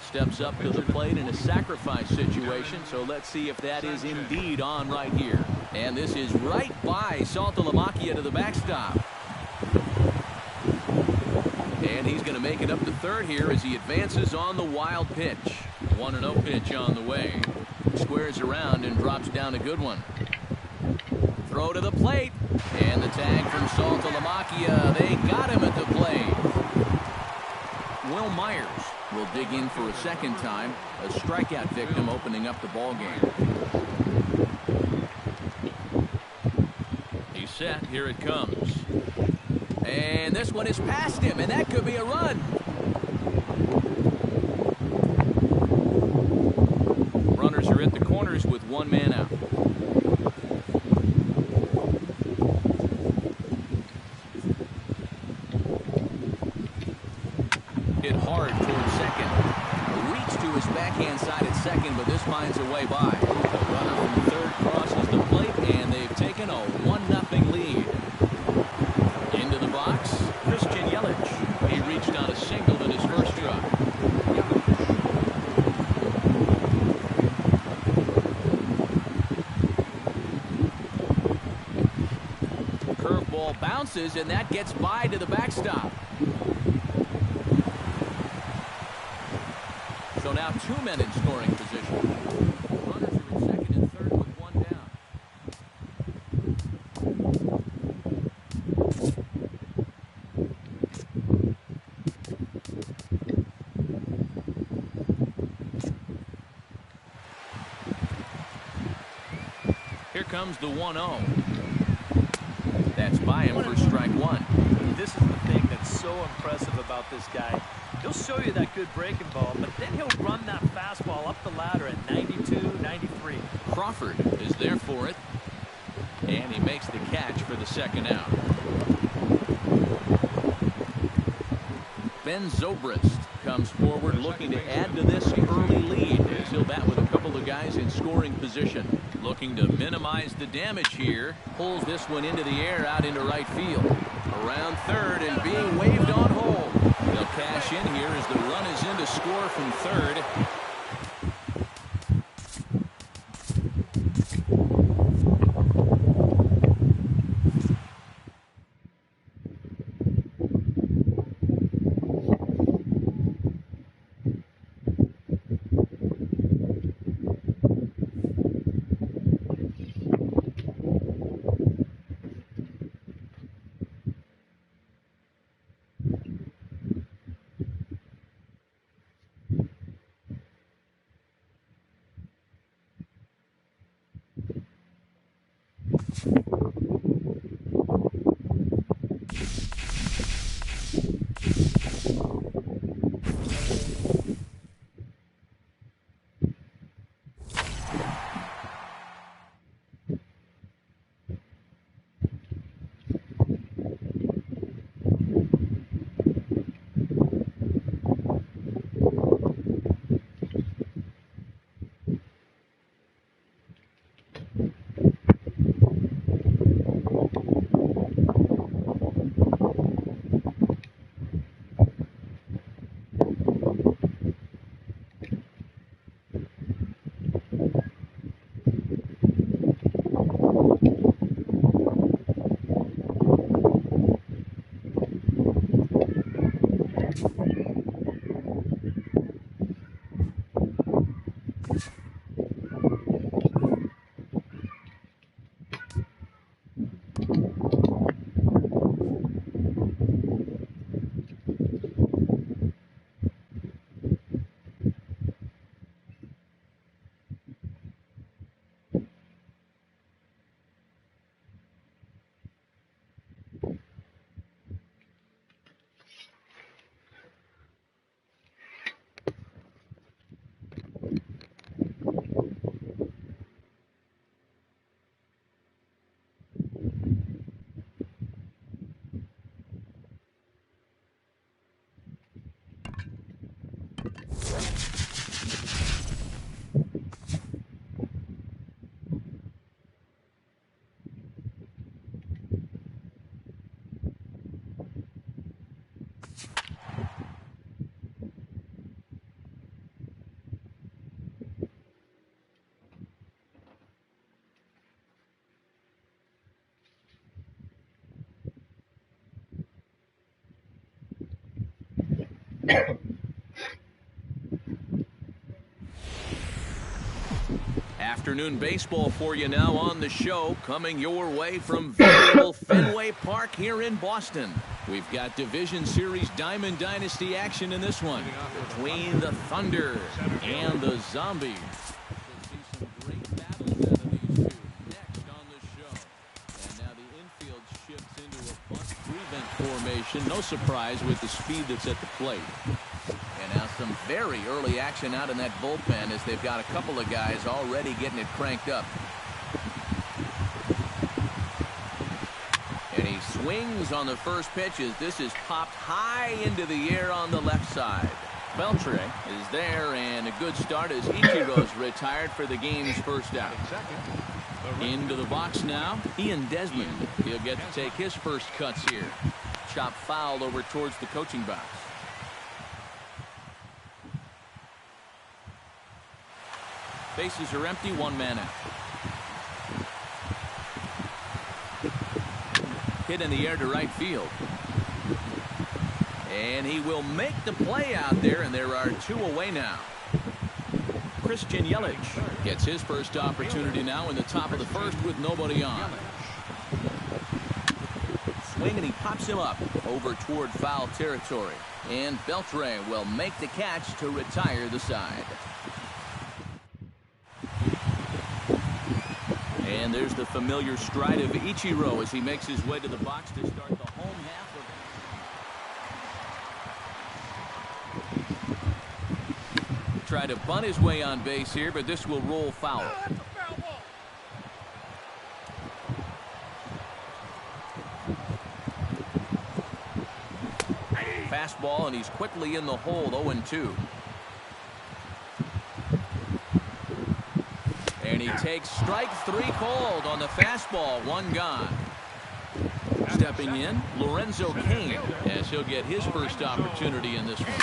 steps up to the plate in a sacrifice situation, so let's see if that is indeed on right here. And this is right by Saltalamacchia to the backstop. And he's going to make it up to third here as he advances on the wild pitch. 1-0 pitch on the way. Squares around and drops down a good one. Throw to the plate. And the tag from Saltalamacchia. They got him at the plate. Will Myers will dig in for a second time. A strikeout victim opening up the ball game. He's set. Here it comes. And this one is past him, and that could be a run. Runners are at the corners with one man out. Hit hard towards second. A reach to his backhand side at second, but this finds a way by. The runner from third crosses the plate, and they've taken a 1-0 lead. Into the box, Christian Yelich. He reached on a single in his first try. Curveball bounces, and that gets by to the backstop. So now two men in scoring position. Runners are at second and third with one down. Here comes the 1-0. That's by him for strike one. This is the thing that's so impressive about this guy. He'll show you that good breaking ball, but then he'll run that fastball up the ladder at 92, 93. Crawford is there for it. And he makes the catch for the second out. Ben Zobrist comes forward looking to add to this early lead as he'll bat with a couple of guys in scoring position. Looking to minimize the damage here. Pulls this one into the air out into right field. Around third and being waved on home. They'll cash in here as the run is in to score from third. Afternoon baseball for you now on the show, coming your way from venerable Fenway Park here in Boston. We've got Division Series Diamond Dynasty action in this one between the Thunder and the Zombies. We'll see some great battles out of these two next on the show. And now the infield shifts into a bunt prevent formation. No surprise with the speed that's at the plate. And now some very early action out in that bullpen as they've got a couple of guys already getting it cranked up. And he swings on the first pitch as this is popped high into the air on the left side. Beltre is there, and a good start as Ichiro's retired for the game's first out. Into the box now, Ian Desmond. He'll get to take his first cuts here. Chop foul over towards the coaching box. Bases are empty, one man out. Hit in the air to right field. And he will make the play out there, and there are two away now. Christian Yelich gets his first opportunity now in the top of the first with nobody on. Swing, and he pops him up over toward foul territory. And Beltre will make the catch to retire the side. And there's the familiar stride of Ichiro as he makes his way to the box to start the home half of. Try to bunt his way on base here, but this will roll foul. Fastball, and he's quickly in the hole, 0-2. And he takes strike three cold on the fastball, one gone. Stepping in, Lorenzo Cain, as he'll get his first opportunity in this one.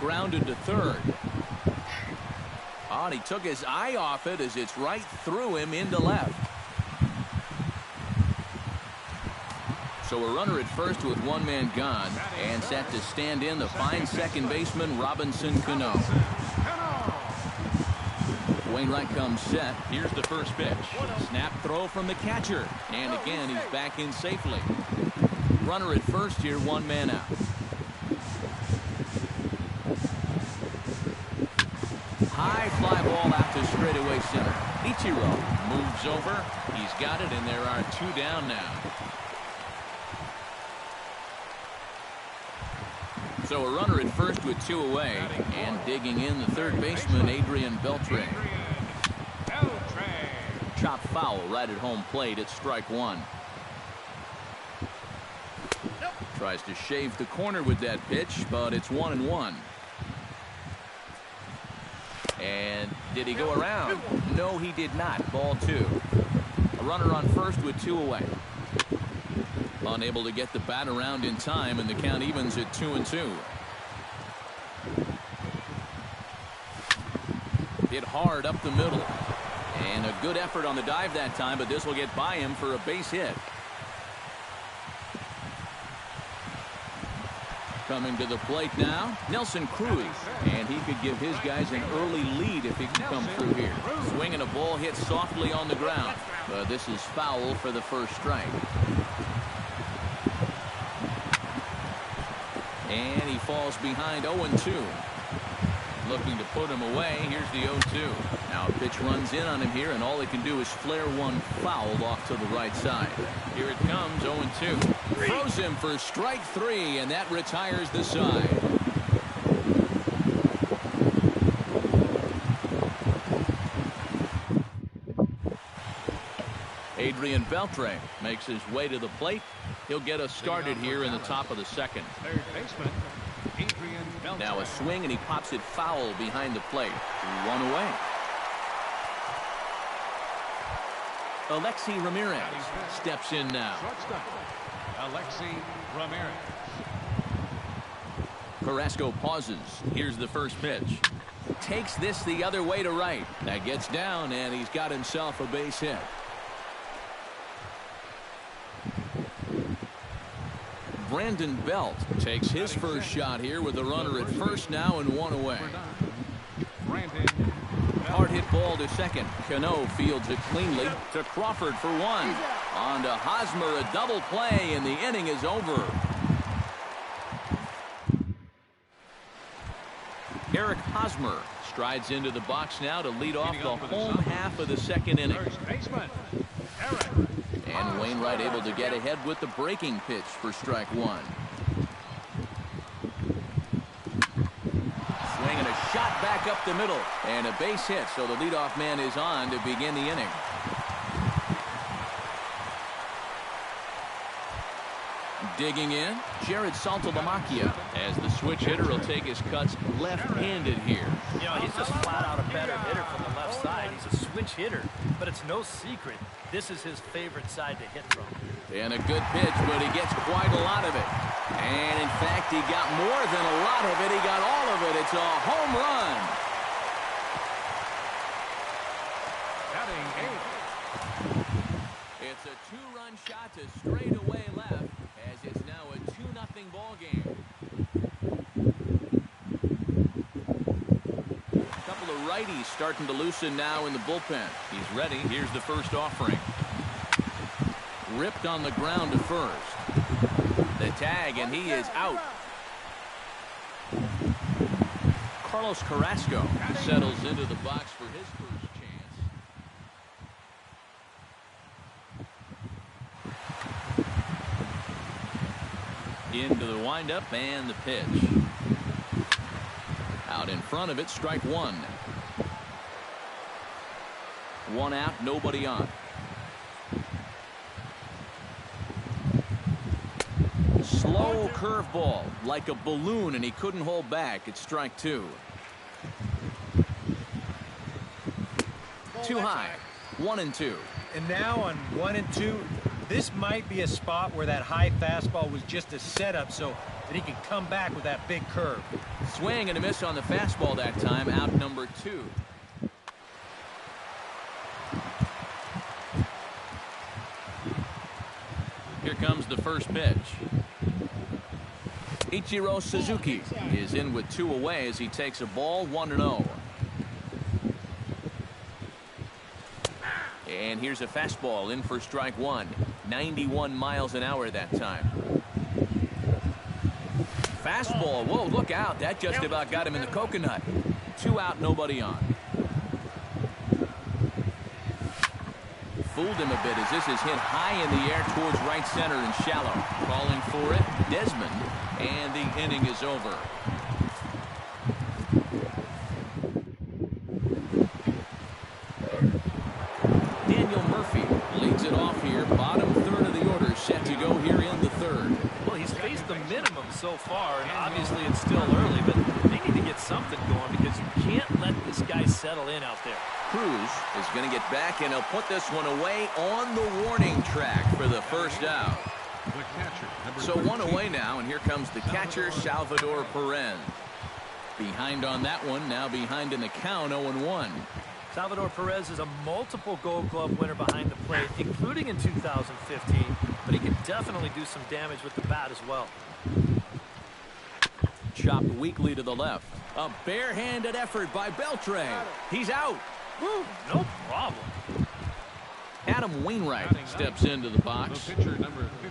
Grounded to third. Oh, and he took his eye off it as it's right through him into left. So a runner at first with one man gone, and set to stand in the fine second baseman Robinson Cano. Wainwright comes set. Here's the first pitch. Snap throw from the catcher. And again, he's back in safely. Runner at first here, one man out. High fly ball out to straightaway center. Ichiro moves over. He's got it, and there are two down now. So a runner at first with two away, and digging in the third baseman, Adrian Beltre. Chop foul right at home plate at strike one. Tries to shave the corner with that pitch, but it's 1-1. And did he go around? No, he did not. Ball two. A runner on first with two away. Unable to get the bat around in time, and the count evens at 2-2. Hit hard up the middle. And a good effort on the dive that time, but this will get by him for a base hit. Coming to the plate now, Nelson Cruz. And he could give his guys an early lead if he can come through here. Swinging a ball hit softly on the ground. But this is foul for the first strike. And he falls behind 0-2. Looking to put him away. Here's the 0-2. Now a pitch runs in on him here, and all he can do is flare one foul off to the right side. Here it comes, 0-2. Throws him for strike three, and that retires the side. Adrian Beltre makes his way to the plate. He'll get us started here in the top of the second. Third baseman, Adrian Beltre. Now a swing, and he pops it foul behind the plate. One away. Alexi Ramirez steps in now. Shortstop, Alexi Ramirez. Carrasco pauses. Here's the first pitch. Takes this the other way to right. That gets down, and he's got himself a base hit. Brandon Belt takes his first shot here with the runner at first now and one away. Brandon Hard hit ball to second. Cano fields it cleanly to Crawford for one. On to Hosmer, a double play, and the inning is over. Eric Hosmer strides into the box now to lead off the home half of the second inning. First baseman, Eric. And Wainwright able to get ahead with the breaking pitch for strike one. Swinging a shot back up the middle. And a base hit, so the leadoff man is on to begin the inning. Digging in, Jared Saltalamacchia, as the switch hitter will take his cuts left-handed here. You know, he's just flat out a better hitter from the left side. He's a switch hitter, but it's no secret this is his favorite side to hit from. And a good pitch, but he gets quite a lot of it. And in fact, he got more than a lot of it. He got all of it. It's a home run. Batting eighth. It's a two-run shot to straightaway left, as it's now a 2-0 ball game. A couple of righties starting to loosen now in the bullpen. He's ready. Here's the first offering. Ripped on the ground to first. The tag, and he is out. Carlos Carrasco settles into the box for his first chance. Into the windup and the pitch. Out in front of it, strike one. One out, nobody on. Slow curveball, like a balloon, and he couldn't hold back. It's strike two. Too high. 1-2. And now on 1-2, this might be a spot where that high fastball was just a setup so that he can come back with that big curve. Swing and a miss on the fastball that time. Out number two. Here comes the first pitch. Ichiro Suzuki is in with two away as he takes a ball 1-0. And here's a fastball in for strike one. 91 miles an hour that time. Fastball. Whoa, look out. That just about got him in the coconut. Two out, nobody on. Fooled him a bit as this is hit high in the air towards right center and shallow. Calling for it, Desmond, and the inning is over. Daniel Murphy leads it off here. Bottom third of the order set to go here in the third. Well, he's faced the minimum so far, and obviously it's still early, but they need to get something going because you can't let this guy settle in out there. Cruz is going to get back, and he'll put this one away on the warning track for the first out. The catcher, number So one 13. away now, and here comes the catcher, Salvador Perez. Behind on that one, now behind in the count, 0-1. Salvador Perez is a multiple Gold Glove winner behind the plate, including in 2015, but he can definitely do some damage with the bat as well. Chopped weakly to the left. A barehanded effort by Beltre. He's out. Woo, no problem. Adam Wainwright Batting steps ninth. into the box. The pitcher, number 50,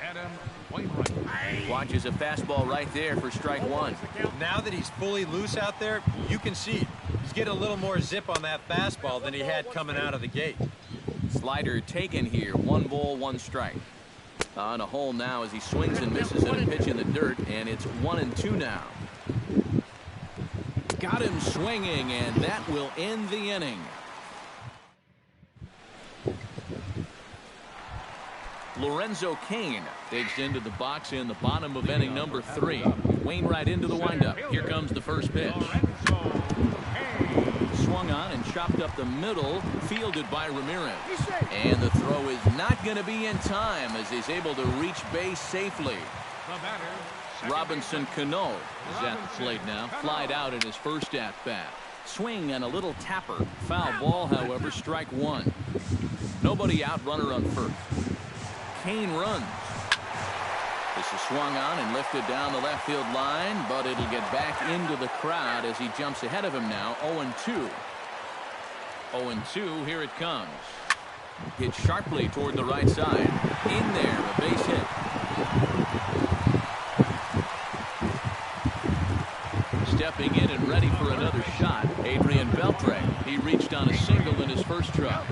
Adam Wainwright. Watches a fastball right there for strike one. Now that he's fully loose out there, you can see he's getting a little more zip on that fastball than he had coming out of the gate. Slider taken here. 1 ball, 1 strike. On a hole now as he swings and misses at a pitch in the dirt, and it's 1-2 now. Got him swinging, and that will end the inning. Lorenzo Cain digs into the box in the bottom of inning number 3. Wainwright into the windup. Here comes the first pitch. Lorenzo Cain. Swung on and chopped up the middle, fielded by Ramirez. And the throw is not going to be in time as he's able to reach base safely. The batter, second Robinson Cano is at the plate now. Flied out in his first at-bat. Swing and a little tapper. Foul ball, however, strike one. Nobody out, runner on first. Cain runs. This is swung on and lifted down the left field line, but it'll get back into the crowd as he jumps ahead of him now. 0-2. 0-2, here it comes. Hit sharply toward the right side. In there, a base hit. Stepping in and ready for another shot, Adrian Beltre. He reached on a single in his first try.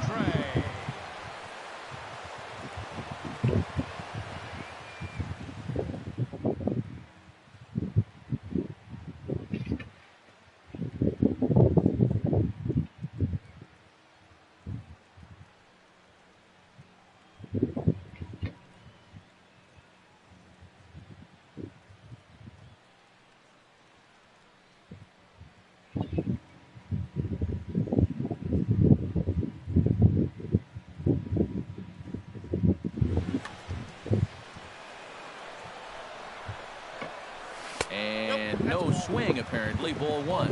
No swing, apparently. Ball one.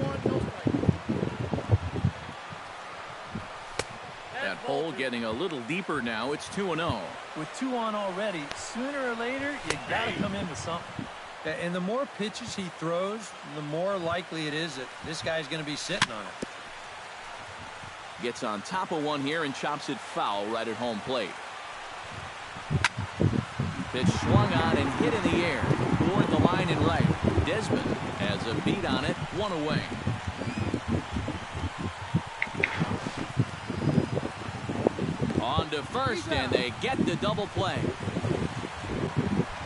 That hole getting a little deeper now. It's 2-0. With 2 on already, sooner or later, you got to come in with something. And the more pitches he throws, the more likely it is that this guy's going to be sitting on it. Gets on top of one here and chops it foul right at home plate. Pitch swung on and hit in the air toward the line and right. Desmond has a beat on it, 1 away. On to first, and they get the double play.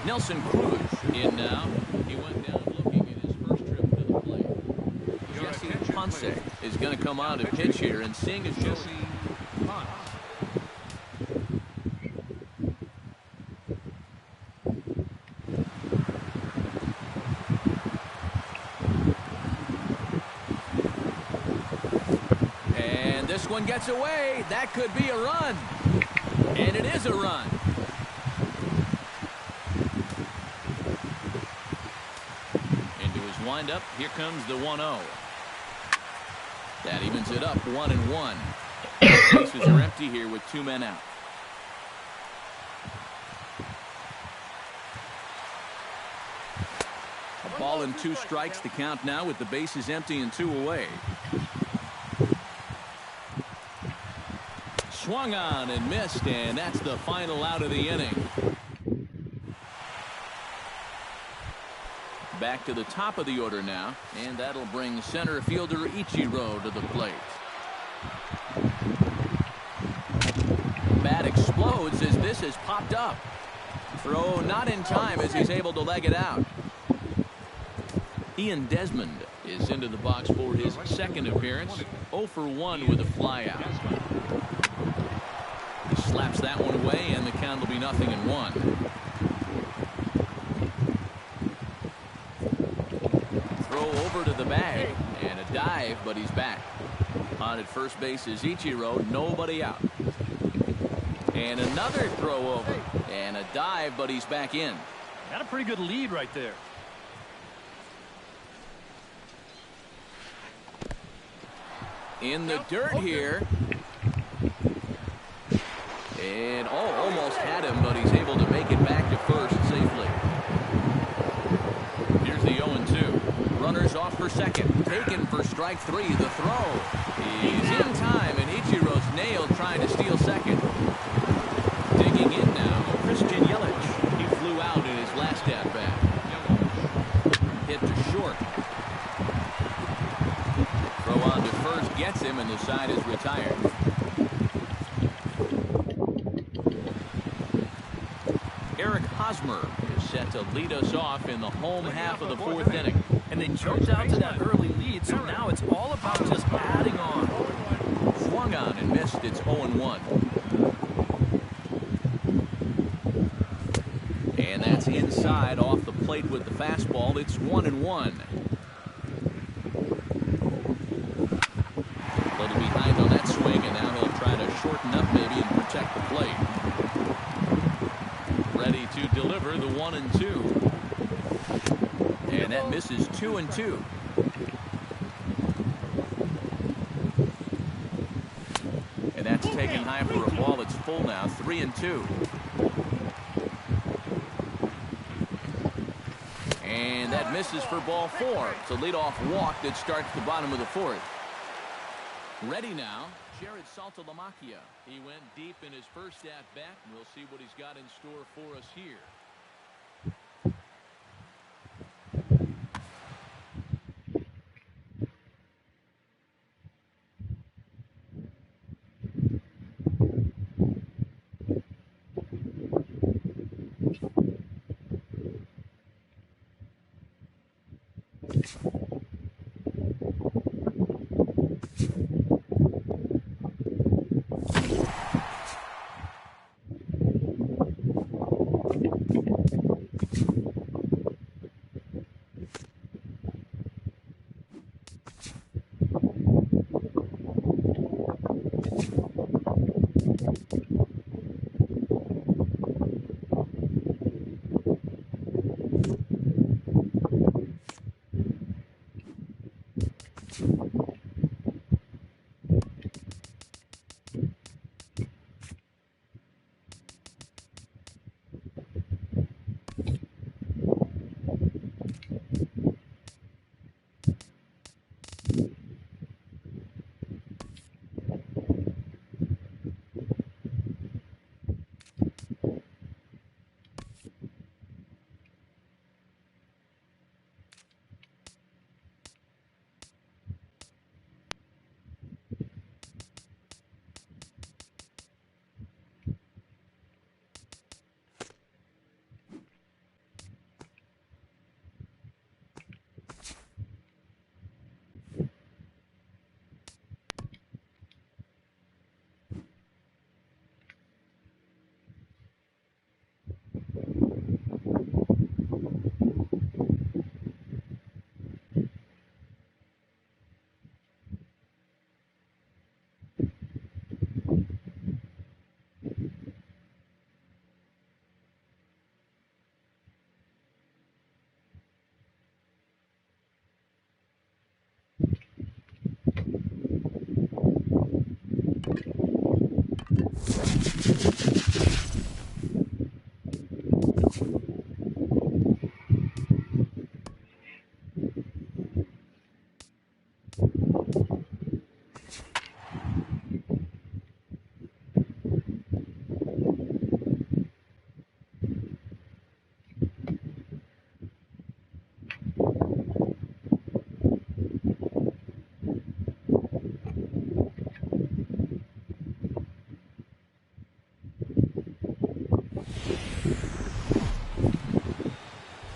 Nelson Cruz in now. He went down looking at his first trip to the plate. Jesse Ponce is going to come out to pitch here, and seeing as Jesse Ponce. This one gets away. That could be a run. And it is a run. Into his windup. Here comes the 1-0. That evens it up 1-1. Bases are empty here with 2 men out. A ball and 2 strikes to count now with the bases empty and 2 away. Swung on and missed, and that's the final out of the inning. Back to the top of the order now, and that'll bring center fielder Ichiro to the plate. Bat explodes as this has popped up. Throw not in time as he's able to leg it out. Ian Desmond is into the box for his second appearance. 0 for 1 with a flyout. He slaps that one away, and the count will be 0-1. Throw over to the bag, and a dive, but he's back. On at first base is Ichiro, nobody out. And another throw over, and a dive, but he's back in. Got a pretty good lead right there. In the dirt here. And almost had him, but he's able to make it back to first safely. Here's the 0-2. Runners off for second. Taken for strike 3. The throw. He's in time, and Ichiro's nailed trying to steal second. Digging in now, Christian Yelich. He flew out in his last at-bat. Hit to short. Throw on to first gets him, and the side is retired. Eric Hosmer is set to lead us off in the home half of the 4th inning. And they choked out to that early lead, so now it's all about just adding on. Swung on and missed. It's 0-1. And that's inside off the plate with the fastball. It's 1-1. A little behind on that swing, and now he'll try to shorten up maybe and protect the plate. Ready to deliver the 1-2. And that misses 2-2. And that's taken high for a ball. It's full now, 3-2. that misses for ball 4. It's a leadoff walk that starts the bottom of the 4th. Ready now, Jared Saltalamacchia. He went deep in his first at-bat. We'll see what he's got in store for us here.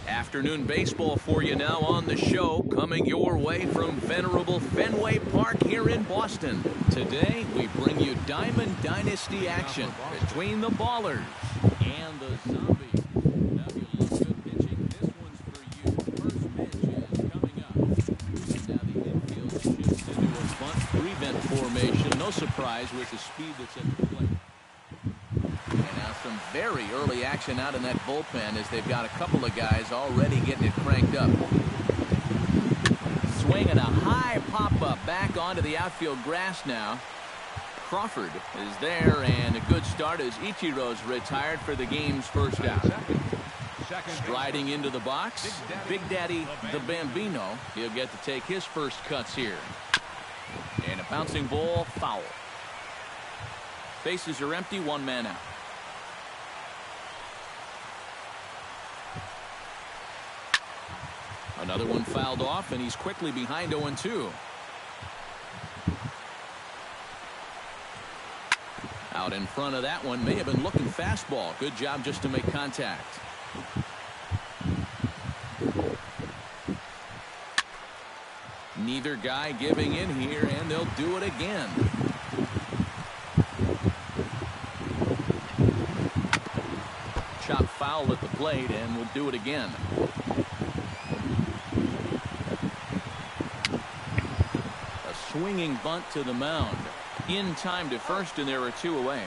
Afternoon baseball for you now on the show, coming your way from venerable Fenway Park here in Boston. Today we bring you Diamond Dynasty action between the Ballers and the Zombies. Now if you love good pitching, this one's for you. First pitch is coming up. Now the infield shifts into a bunt prevent formation. No surprise with the speed that's at the plate. Some very early action out in that bullpen as they've got a couple of guys already getting it cranked up. Swinging a high pop-up back onto the outfield grass now. Crawford is there, and a good start as Ichiro's retired for the game's first out. Striding into the box, Big Daddy the Bambino. He'll get to take his first cuts here. And a bouncing ball, foul. Bases are empty, one man out. Another one fouled off, and he's quickly behind 0-2. Out in front of that one, may have been looking fastball. Good job just to make contact. Neither guy giving in here, and they'll do it again. Chop foul at the plate, and we'll do it again. Swinging bunt to the mound. In time to first, and there are two away.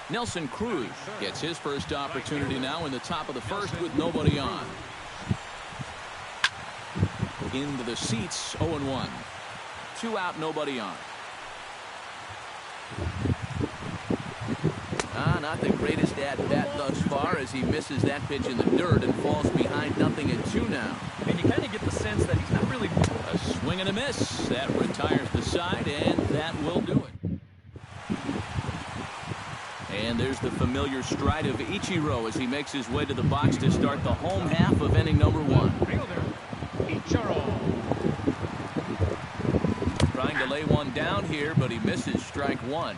Nelson Cruz gets his first opportunity now in the top of the first with nobody on. Into the seats, 0-1. 2 out, nobody on. Not the greatest at-bat thus far as he misses that pitch in the dirt and falls behind 0-2 now. And you kind of get the sense that he's not really... A swing and a miss. That retires the side, and that will do it. And there's the familiar stride of Ichiro as he makes his way to the box to start the home half of inning number 1. Fielder, Ichiro. Trying to lay one down here, but he misses strike 1.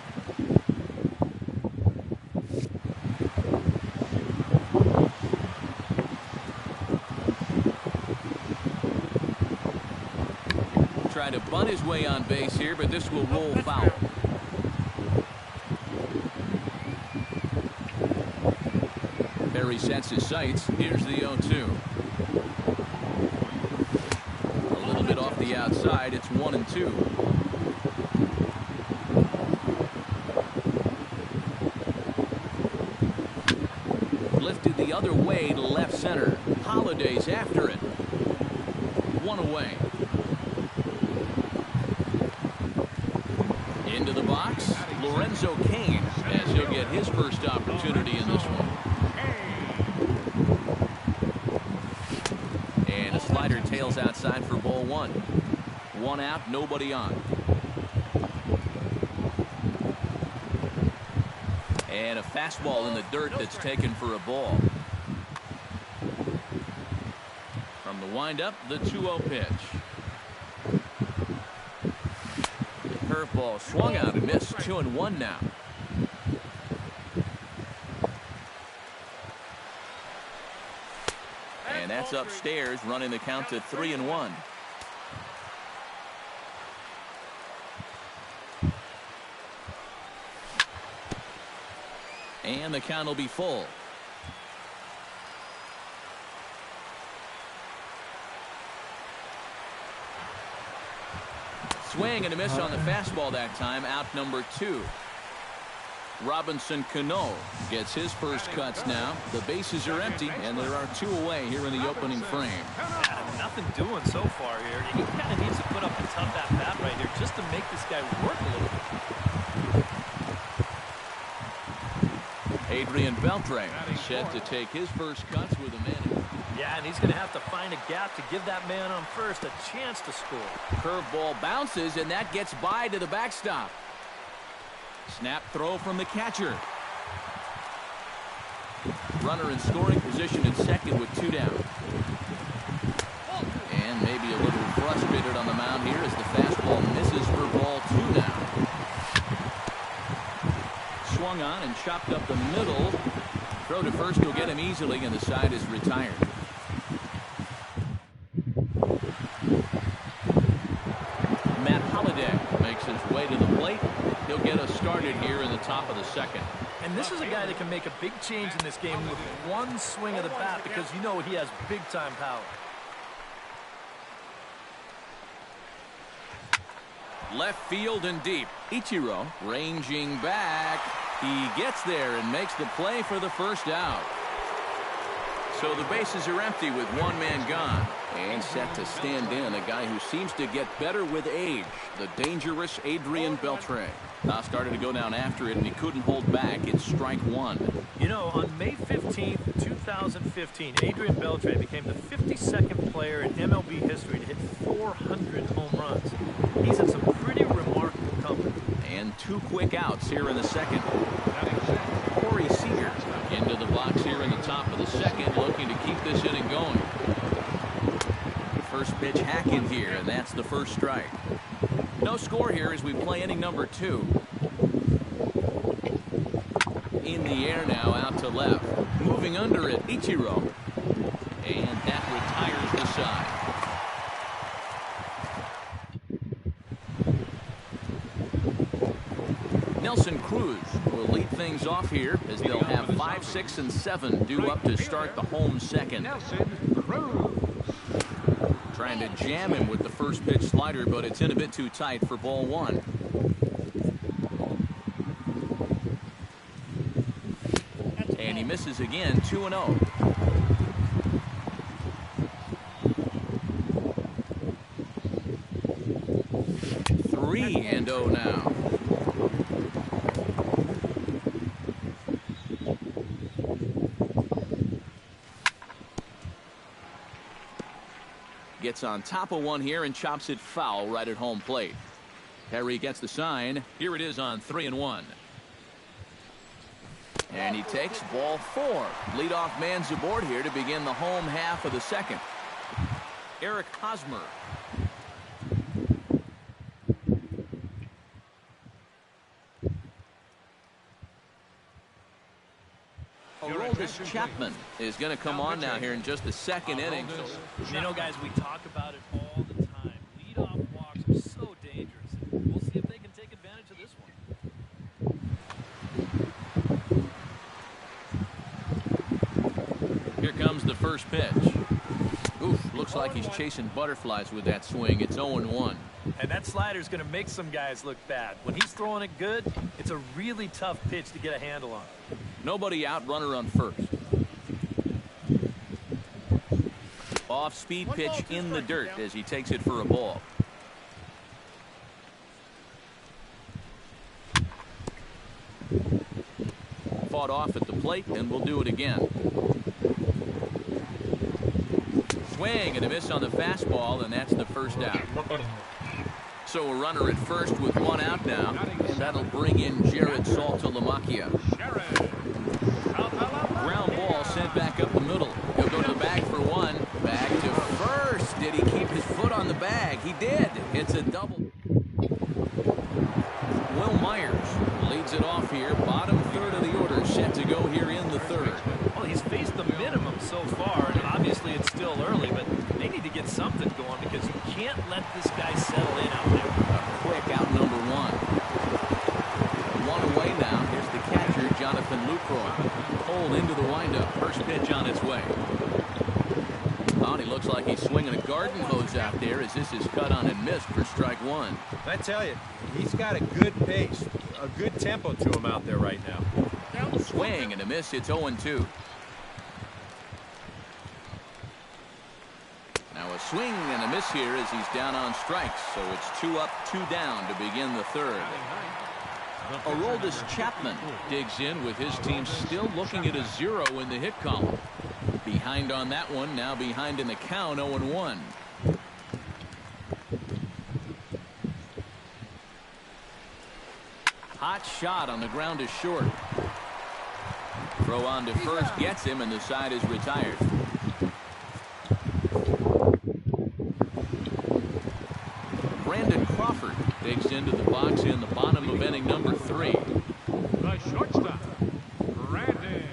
Try to bunt his way on base here, but this will roll foul. Perry sets his sights. Here's the 0-2. A little bit off the outside. It's 1-2. Lifted the other way to left center. Holiday's after it. 1 away. Into the box, Lorenzo Cain, as he'll get his first opportunity in this one. And a slider tails outside for ball 1. 1 out, nobody on. And a fastball in the dirt that's taken for a ball. From the windup, the 2-0 pitch. Curveball swung out and missed. 2-1 now. And that's upstairs, running the count to 3-1. And the count will be full. Swing and a miss on the fastball that time. Out number 2. Robinson Cano gets his first cuts now. The bases are empty, and there are 2 away here in the opening frame. Yeah, nothing doing so far here. He kind of needs to put up a tough at-bat right here just to make this guy work a little bit. Adrian Beltre set to take his first cuts with a man. Yeah, and he's going to have to find a gap to give that man on first a chance to score. Curveball bounces, and that gets by to the backstop. Snap throw from the catcher. Runner in scoring position at second with 2 down. And maybe a little frustrated on the mound here as the fastball misses for ball 2 now. Swung on and chopped up the middle. Throw to first will get him easily, and the side is retired. Matt Holliday makes his way to the plate. He'll get us started here in the top of the second. And this is a guy that can make a big change in this game with one swing of the bat because you know he has big-time power. Left field and deep. Ichiro ranging back. He gets there and makes the play for the first out. So the bases are empty with 1 man gone. And set to stand in a guy who seems to get better with age, the dangerous Adrian Beltre. Started to go down after it, and he couldn't hold back. It's strike 1. You know, on May 15th, 2015, Adrian Beltre became the 52nd player in MLB history to hit 400 home runs. He's in some pretty remarkable company. And 2 quick outs here in the second. Corey Seager into the box here in the top of the second, looking to keep this inning going. First pitch hacking here, and that's the first strike. No score here as we play inning number 2. In the air now, out to left. Moving under it, Ichiro. And that retires the side. Nelson Cruz will lead things off here as they'll have 5, 6, and 7 due up to start the home second. Nelson Cruz. Trying to jam him with the first pitch slider, but it's in a bit too tight for ball 1. And he misses again, 2-0. Three and 0 now. gets on top of one here and chops it foul right at home plate. Perry gets the sign. Here it is on 3-1. And he takes ball 4. Leadoff man's aboard here to begin the home half of the second. Eric Hosmer. Aroldis Chapman is going to come on now here in just the second inning. You know, guys, we talk about it all the time. Leadoff walks are so dangerous. We'll see if they can take advantage of this one. Here comes the first pitch. Oof, looks like he's chasing butterflies with that swing. It's 0-1. And that slider's going to make some guys look bad. When he's throwing it good, it's a really tough pitch to get a handle on. Nobody out, runner on first. Off-speed pitch in the dirt as he takes it for a ball. Fought off at the plate, and we'll do it again. Swing and a miss on the fastball, and that's the first out. So a runner at first with one out now, and that'll bring in Jared Saltalamacchia. Ground ball sent back up the middle. He'll go to the bag for one. Back to first. Did he keep his foot on the bag? He did. It's a double. Will Myers leads it off here. Bottom third of the order set to go here in the third. Well, he's faced the minimum so far, and obviously it's still early, but they need to get something going because you can't let this guy settle in out there. A quick out number one. One away now. Here's the catcher, Jonathan Lucroy. Pulled into the windup. First pitch on its way. Oh, he looks like he's swinging a garden hose out there as this is cut on and missed for strike one. I tell you, he's got a good pace, a good tempo to him out there right now. Swing and a miss. It's 0-2. Now a swing and a miss here as he's down on strikes. So it's 2 up, 2 down to begin the third. Aroldis Chapman digs in with his team still looking at a 0 in the hit column. Behind on that one, now behind in the count, 0-1. Hot shot on the ground is short. Throw on to first gets him, and the side is retired. Brandon Crawford digs into the box in the bottom of inning number 3. The shortstop, Brandon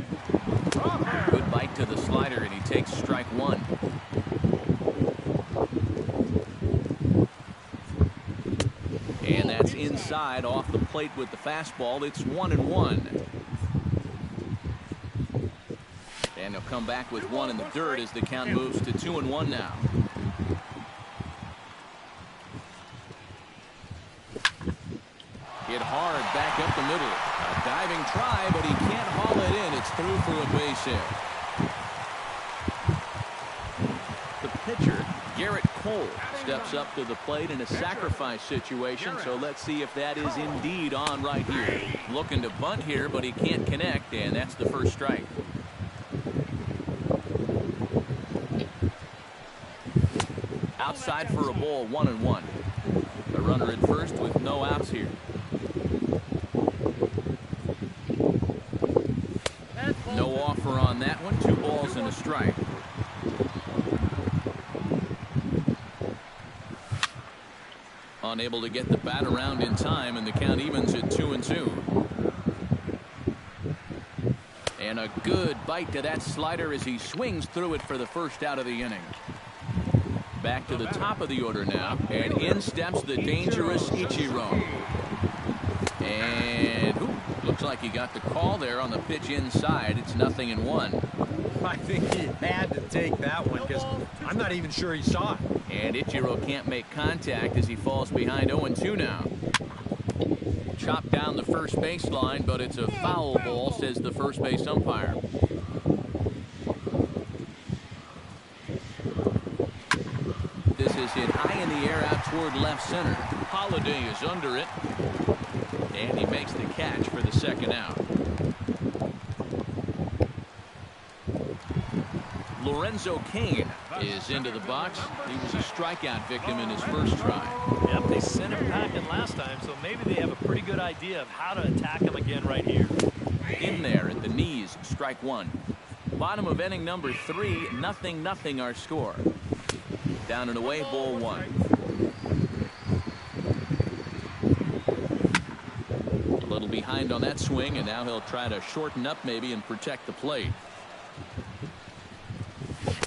Crawford. Good bite to the slider, and he takes strike one. And that's inside off the plate with the fastball. It's 1-1. And he'll come back with one in the dirt as the count moves to 2-1 now. Hit hard back up the middle. A diving try, but he can't haul it in. It's through for a base hit. The pitcher, Garrett Cole, steps up to the plate in a sacrifice situation, so let's see if that is indeed on right here. Looking to bunt here, but he can't connect, and that's the first strike. Outside for a ball, 1-1. A runner at first with no outs here. No offer on that one. 2 balls and a strike. Unable to get the bat around in time, and the count evens at 2-2. And a good bite to that slider as he swings through it for the first out of the inning. Back to the top of the order now, and in steps the dangerous Ichiro. And looks like he got the call there on the pitch inside. It's 0-1. I think he had to take that one because I'm not even sure he saw it. And Ichiro can't make contact as he falls behind 0-2 now. Chopped down the first baseline, but it's a foul ball, says the first base umpire. This is hit high in the air out toward left center. Holiday is under it. And he makes the catch for the second out. Lorenzo Cain is into the box. He was a strikeout victim in his first try. Yep, they sent him packing last time, so maybe they have a pretty good idea of how to attack him again right here. In there at the knees, strike one. Bottom of inning number 3, 0-0 our score. Down and away, ball 1. A little behind on that swing, and now he'll try to shorten up maybe and protect the plate.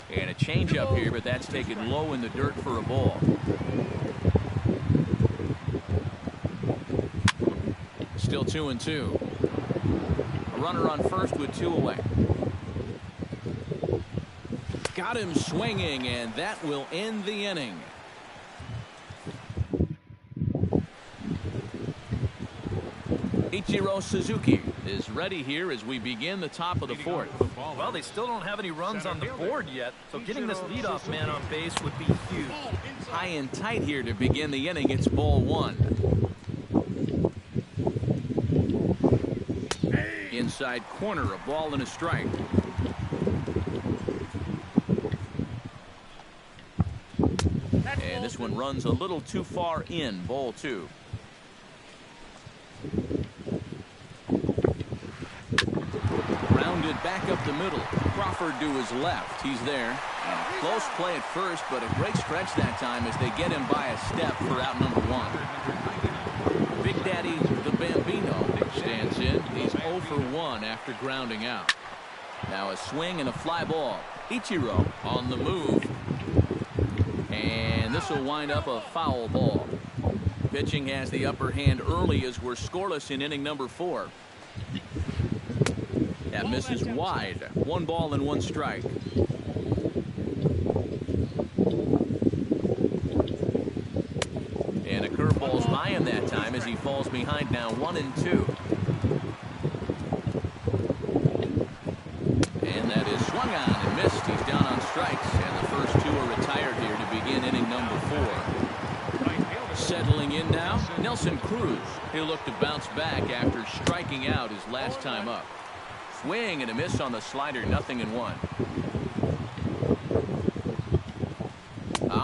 And a changeup here, but that's taken low in the dirt for a ball. Still 2-2. A runner on first with 2 away. Got him swinging, and that will end the inning. Ichiro Suzuki is ready here as we begin the top of the 4th. Well, they still don't have any runs on the board yet, so getting this leadoff man on base would be huge. High and tight here to begin the inning. It's ball 1. Inside corner, a ball and a strike. And this one runs a little too far in, ball 2. Grounded back up the middle. Crawford to his left. He's there. And close play at first, but a great stretch that time as they get him by a step for out number 1. Big Daddy, the Bambino, stands in. He's 0 for 1 after grounding out. Now a swing and a fly ball. Ichiro on the move. And this will wind up a foul ball. Pitching has the upper hand early as we're scoreless in inning number 4. That misses wide. 1 ball and 1 strike. And a curveball's by him that time as he falls behind now 1-2. And that is swung on and missed. He's down on strikes, and the first 2 are retired here to begin inning number 4. Settling in now, Nelson Cruz. He'll look to bounce back after striking out his last time up. Swing and a miss on the slider, 0-1.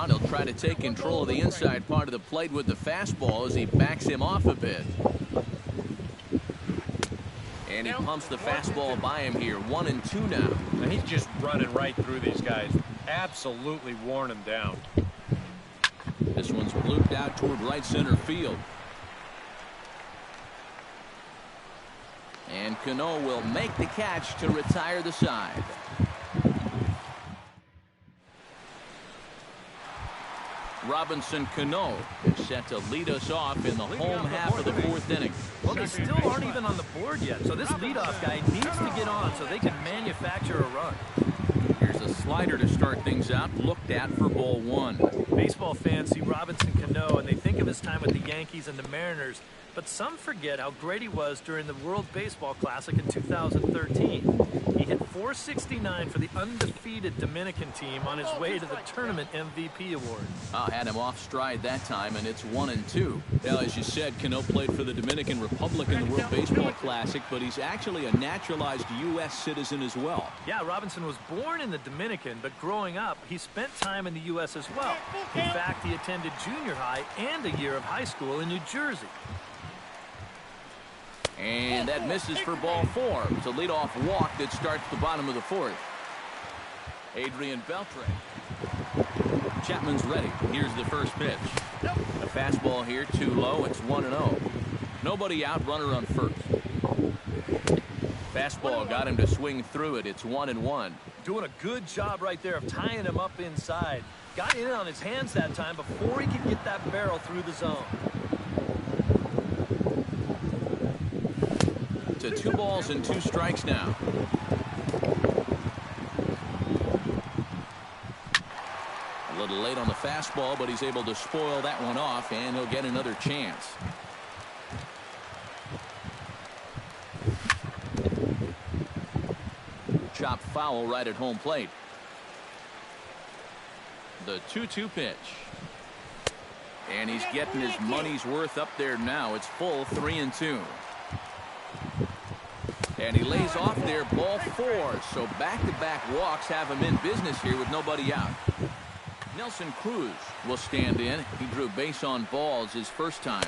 He'll try to take control of the inside part of the plate with the fastball as he backs him off a bit. And he pumps the fastball by him here, 1-2 now. And he's just running right through these guys. Absolutely worn them down. This one's blooped out toward right center field. And Cano will make the catch to retire the side. Robinson Cano is set to lead us off in the home half of the 4th inning. Well, they still aren't even on the board yet, so this leadoff guy needs to get on so they can manufacture a run. Here's a slider to start things out, looked at for ball 1. Baseball fans see Robinson Cano and they think of his time with the Yankees and the Mariners, but some forget how great he was during the World Baseball Classic in 2013. He hit .469 for the undefeated Dominican team on his way to the tournament MVP award. Had him off stride that time, and it's 1-2. Well, as you said, Cano played for the Dominican Republic in the World Baseball Classic, but he's actually a naturalized U.S. citizen as well. Yeah, Robinson was born in the Dominican, but growing up, he spent time in the U.S. as well. In fact, he attended junior high and a year of high school in New Jersey. And that misses for ball 4. It's a leadoff walk that starts the bottom of the 4th. Adrian Beltre. Chapman's ready. Here's the first pitch. A fastball here, too low. It's 1-0. Nobody out, runner on first. Fastball got him to swing through it. It's 1-1. Doing a good job right there of tying him up inside. Got in on his hands that time before he could get that barrel through the zone. To 2 balls and 2 strikes now. A little late on the fastball, but he's able to spoil that one off, and he'll get another chance. Chop foul right at home plate. The 2-2 pitch. And he's getting his money's worth up there now. It's full, 3-2. And he lays off there, ball 4. So back-to-back walks have him in business here with nobody out. Nelson Cruz will stand in. He drew base on balls his first time.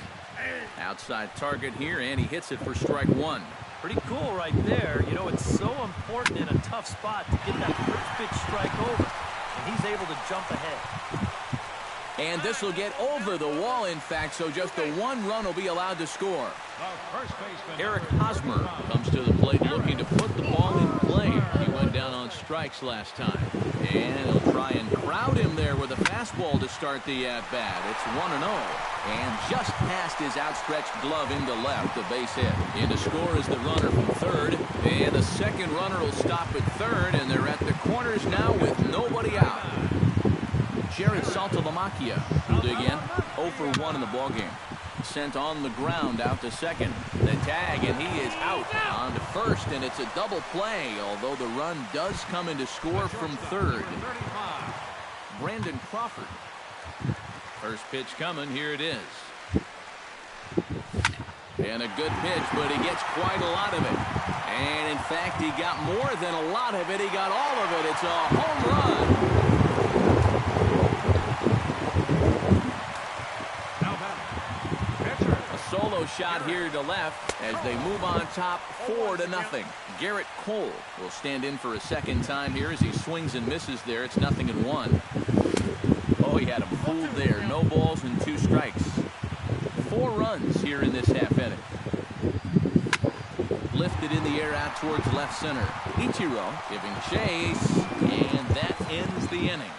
Outside target here, and he hits it for strike 1. Pretty cool right there. You know, it's so important in a tough spot to get that first pitch strike over. And he's able to jump ahead. And this will get over the wall, in fact, so just the 1 run will be allowed to score. Eric Hosmer comes to the plate looking to put the ball in play. He went down on strikes last time. And he'll try and crowd him there with a fastball to start the at-bat. It's 1-0. And just past his outstretched glove into left, the base hit. In to score is the runner from third. And the second runner will stop at third, and they're at the corners now with nobody out. Jared Saltalamacchia will dig in. 0 for 1 in the ballgame. Sent on the ground out to second. The tag, and he is out on to first, and it's a double play, although the run does come in to score from third. Brandon Crawford. First pitch coming. Here it is. And a good pitch, but he gets quite a lot of it. And, in fact, he got more than a lot of it. He got all of it. It's a home run. Solo shot here to left as they move on top 4-0. Garrett Cole will stand in for a second time here as he swings and misses there. It's 0-1. Oh, he had him fooled there. No balls and 2 strikes. 4 runs here in this half inning. Lifted in the air out towards left center. Ichiro giving chase, and that ends the inning.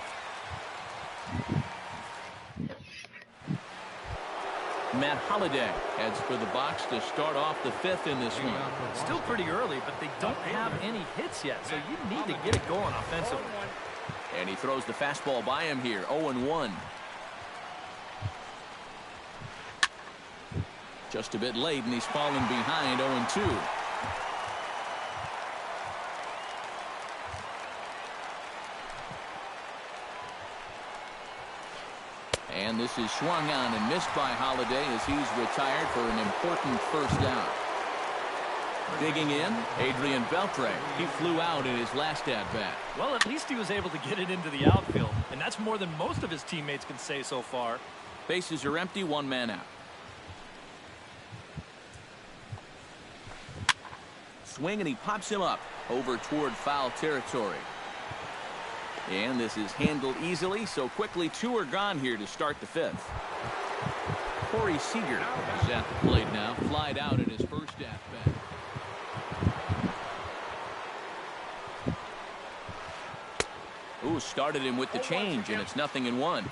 Matt Holliday heads for the box to start off the 5th in this one. Still pretty early, but they don't have any hits yet, so you need to get it going offensively. And he throws the fastball by him here, 0-1. Just a bit late, and he's fallen behind, 0-2. And this is swung on and missed by Holliday as he's retired for an important first down. Digging in, Adrian Beltre. He flew out in his last at-bat. Well, at least he was able to get it into the outfield, and that's more than most of his teammates can say so far. Bases are empty, 1 man out. Swing, and he pops him up over toward foul territory. And this is handled easily, so quickly 2 are gone here to start the 5th. Corey Seager is at the plate now, flied out in his first at-bat. Ooh, started him with the change, and it's 0-1.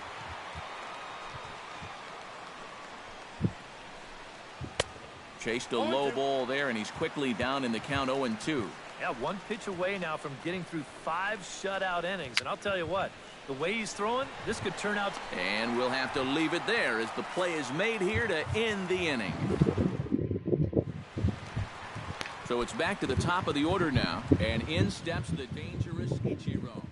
Chased a low ball there, and he's quickly down in the count, 0-2. Yeah, 1 pitch away now from getting through 5 shutout innings. And I'll tell you what, the way he's throwing, this could turn out. And we'll have to leave it there as the play is made here to end the inning. So it's back to the top of the order now, and in steps the dangerous Ichiro.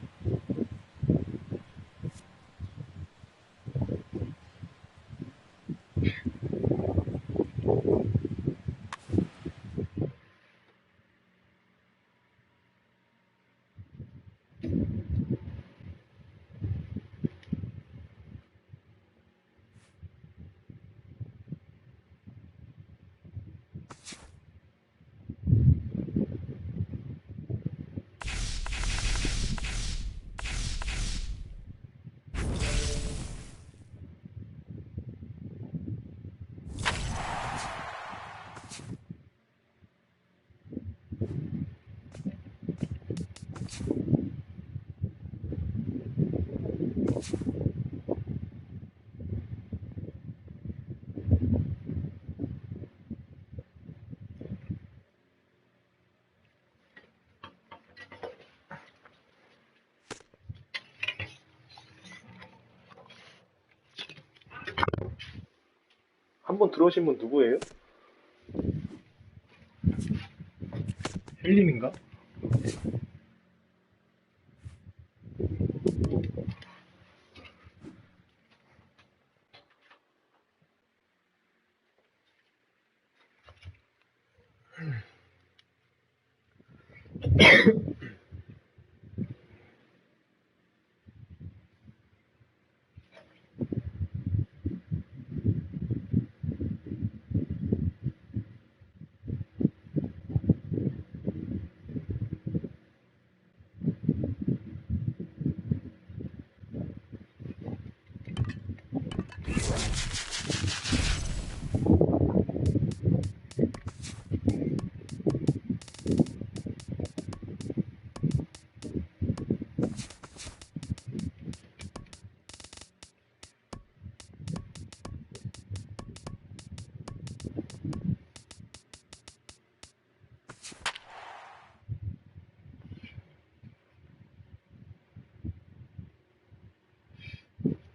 한번 들어오신 분 누구예요? 헬림인가?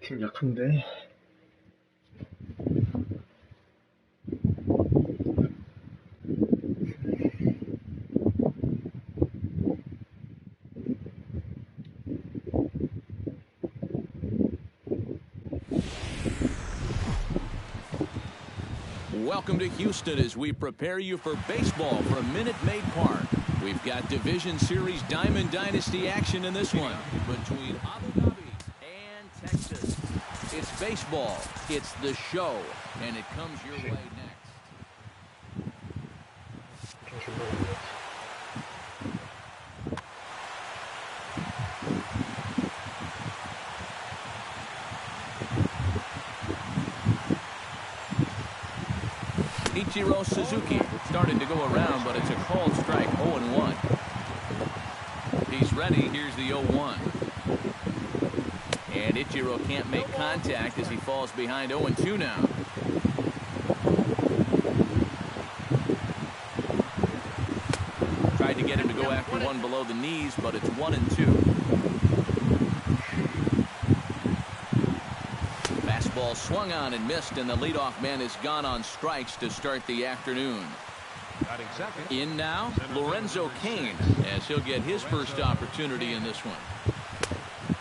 팀 약한데. Welcome to Houston as we prepare you for baseball from Minute Maid Park. We've got Division Series Diamond Dynasty action in this one between Abu Dhabi and Texas. It's baseball, it's the show, and it comes your way next. 좀 줄만한데. Ichiro Suzuki starting to go around, but it's a called strike. 0-1. He's ready. Here's the 0-1. And Ichiro can't make contact as he falls behind. 0-2 now. Tried to get him to go after one below the knees, but it's 1-2. Fastball swung on and missed, and the leadoff man is gone on strikes to start the afternoon. In now, Lorenzo Cain, as he'll get his first opportunity in this one.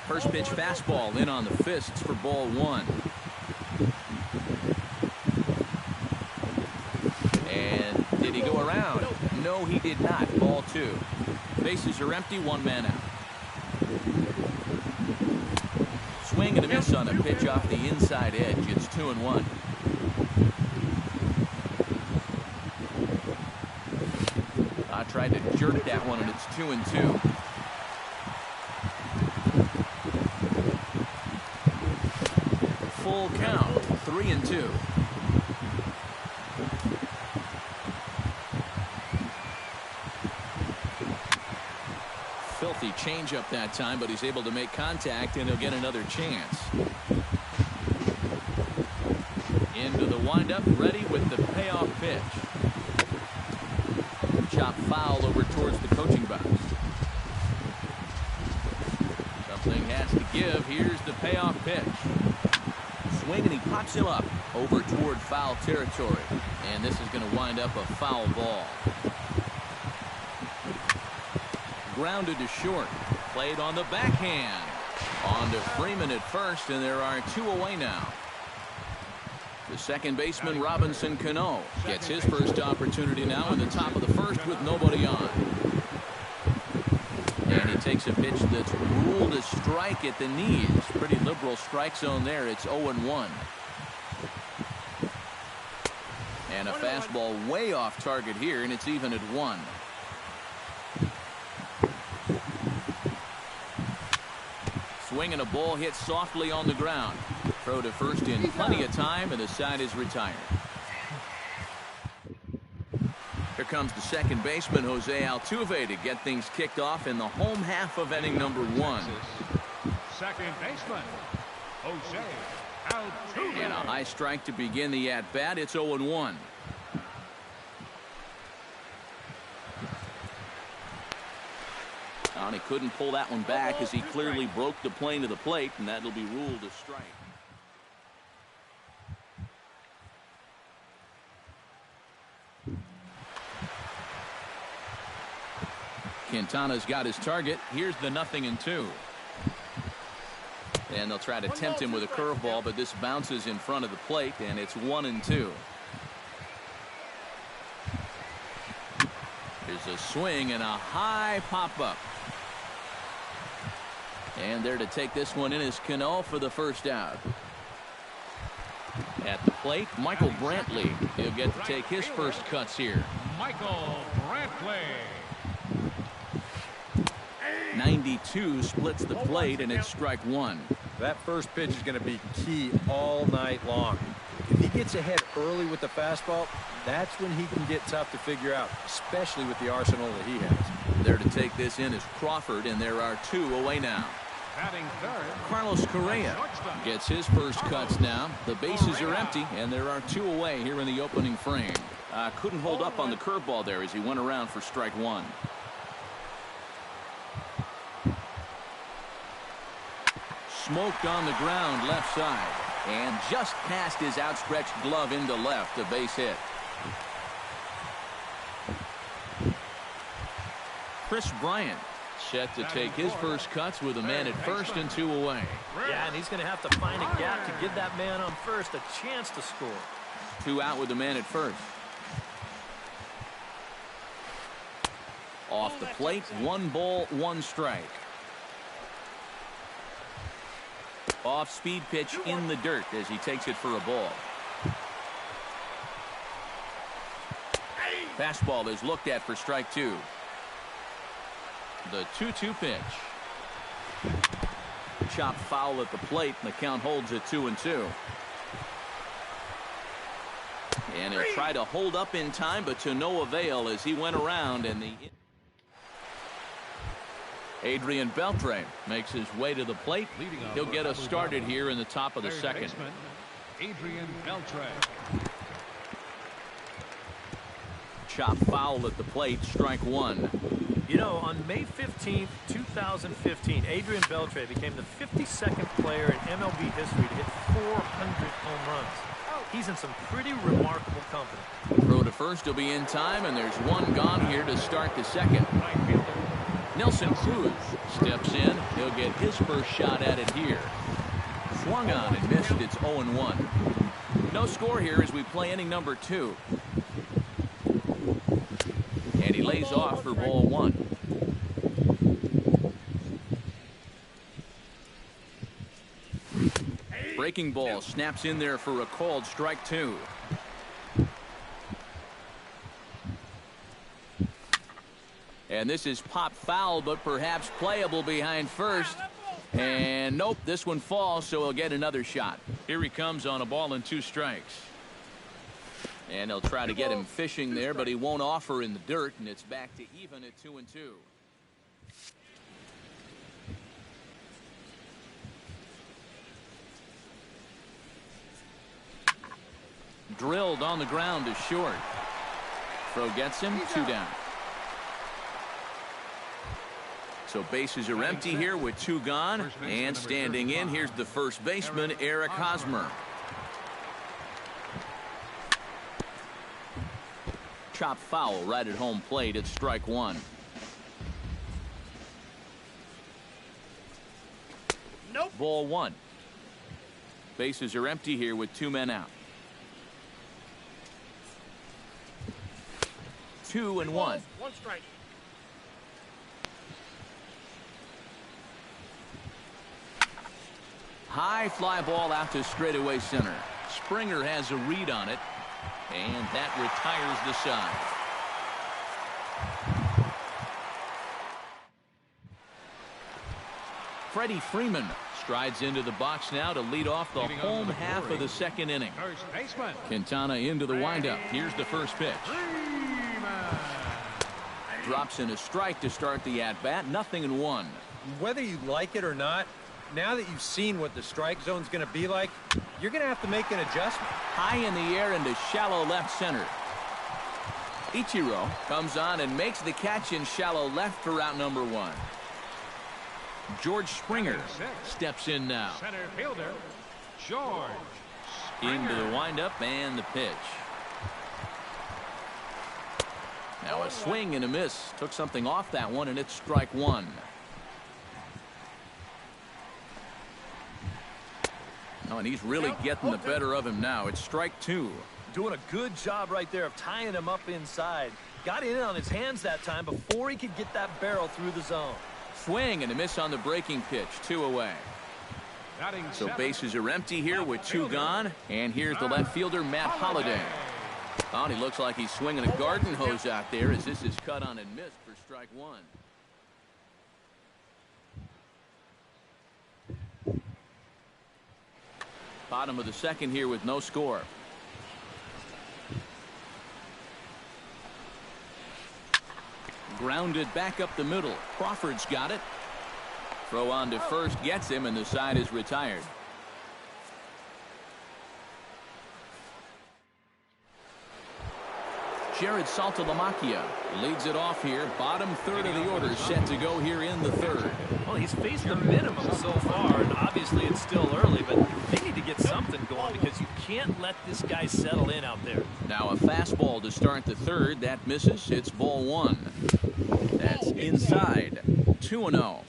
First pitch fastball in on the fists for ball one. And did he go around? No, he did not. Ball two. Bases are empty, one man out. Swing and a miss on a pitch off the inside edge. It's 2-1. I tried to jerk that one, and it's 2-2. Full count, 3-2. Filthy changeup that time, but he's able to make contact, and he'll get another chance. Into the windup, ready with the payoff pitch. Chop foul over towards the coaching box. Something has to give. Here's the payoff pitch. Swing, and he pops him up over toward foul territory. And this is going to wind up a foul ball. Grounded to short. Played on the backhand. On to Freeman at first, and there are two away now. The second baseman, Robinson Cano, gets his first opportunity now in the top of the first with nobody on. And he takes a pitch that's ruled a strike at the knees. Pretty liberal strike zone there. It's 0-1. And a fastball way off target here, and it's even at 1. Swing and a ball hit softly on the ground. Throw to first in plenty of time, and the side is retired. Here comes the second baseman, Jose Altuve, to get things kicked off in the home half of inning number 1. Second baseman, Jose Altuve. And a high strike to begin the at-bat. It's 0-1. And he couldn't pull that one back as he clearly broke the plane to the plate, and that'll be ruled a strike. Quintana's got his target. Here's the 0-2. And they'll try to tempt him with a curveball, but this bounces in front of the plate, and it's 1-2. Here's a swing and a high pop-up. And there to take this one in is Cano for the first out. At the plate, Michael Brantley. He'll get to take his first cuts here. Michael Brantley. 92 splits the plate, and it's strike one. That first pitch is going to be key all night long. If he gets ahead early with the fastball, that's when he can get tough to figure out, especially with the arsenal that he has. There to take this in is Crawford, and there are two away now. Batting third, Carlos Correa gets his first cuts now. The bases are empty, and there are two away here in the opening frame. Couldn't hold up on the curveball there as he went around for strike one. Smoked on the ground left side, and just past his outstretched glove into left, a base hit. Chris Bryant set to take his first cuts with a man at first and two away. Yeah, and he's going to have to find a gap to give that man on first a chance to score. Two out with the man at first. Off the plate, 1 ball, 1 strike. Off speed pitch in the dirt as he takes it for a ball. Fastball is looked at for strike two. The 2-2 pitch. Chop foul at the plate, and the count holds at 2-2. And he'll try to hold up in time, but to no avail as he went around, and the Adrian Beltre makes his way to the plate. He'll get us started here in the top of the second. Adrian Beltre. Chop foul at the plate, strike one. You know, on May 15th, 2015, Adrian Beltre became the 52nd player in MLB history to hit 400 home runs. He's in some pretty remarkable company. Throw to first will be in time, and there's one gone here to start the second. Nelson Cruz steps in. He'll get his first shot at it here. Swung on and missed. It's 0-1. No score here as we play inning number 2. And he lays off for ball 1. Breaking ball snaps in there for a called strike 2. And this is pop foul, but perhaps playable behind first. And nope, this one falls, so he'll get another shot. Here he comes on a ball and 2 strikes. And he'll try to get him fishing there, but he won't offer in the dirt, and it's back to even at 2-2. Drilled on the ground to short. Throw gets him, 2 down. So bases are empty here with 2 gone, and standing in, here's the first baseman, Eric Hosmer. Chop foul right at home plate. It's strike 1. Nope. Ball 1. Bases are empty here with 2 men out. 2-1. 1 strike. High fly ball out to straightaway center. Springer has a read on it, and that retires the side. Freddie Freeman strides into the box now to lead off the home half of the second inning. First baseman. Quintana into the windup. Here's the first pitch. Drops in a strike to start the at-bat. 0-1. Whether you like it or not, now that you've seen what the strike zone's going to be like, you're going to have to make an adjustment. High in the air into shallow left center. Ichiro comes on and makes the catch in shallow left for out number 1. George Springer steps in now. Center fielder, George Springer. Into the windup and the pitch. Now a swing and a miss. Took something off that one, and it's strike 1. Oh, and he's really getting the better of him now. It's strike 2. Doing a good job right there of tying him up inside. Got in on his hands that time before he could get that barrel through the zone. Swing and a miss on the breaking pitch. 2 away. So bases are empty here with 2 gone. And here's the left fielder, Matt Holliday. Oh, and he looks like he's swinging a garden hose out there as this is cut on and missed for strike 1. Bottom of the second here with no score. Grounded back up the middle. Crawford's got it. Throw on to first gets him, and the side is retired. Jared Saltalamacchia leads it off here. Bottom third of the order set to go here in the third. Well, he's faced the minimum so far, and obviously it's still early, but they need to get something going because you can't let this guy settle in out there. Now a fastball to start the third. That misses. It's ball 1. That's inside. 2-0.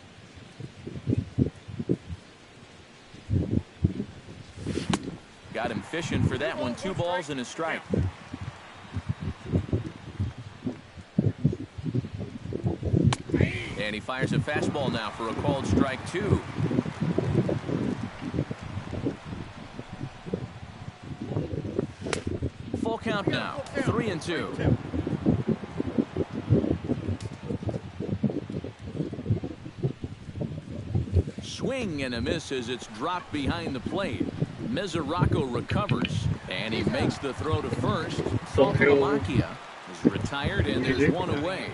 Got him fishing for that one. 2 balls and a strike. And he fires a fastball now for a called strike 2. Full count now. 3-2. Swing and a miss as it's dropped behind the plate. Mesoraco recovers, and he makes the throw to first. Saltalamacchia is retired, and there's 1 away.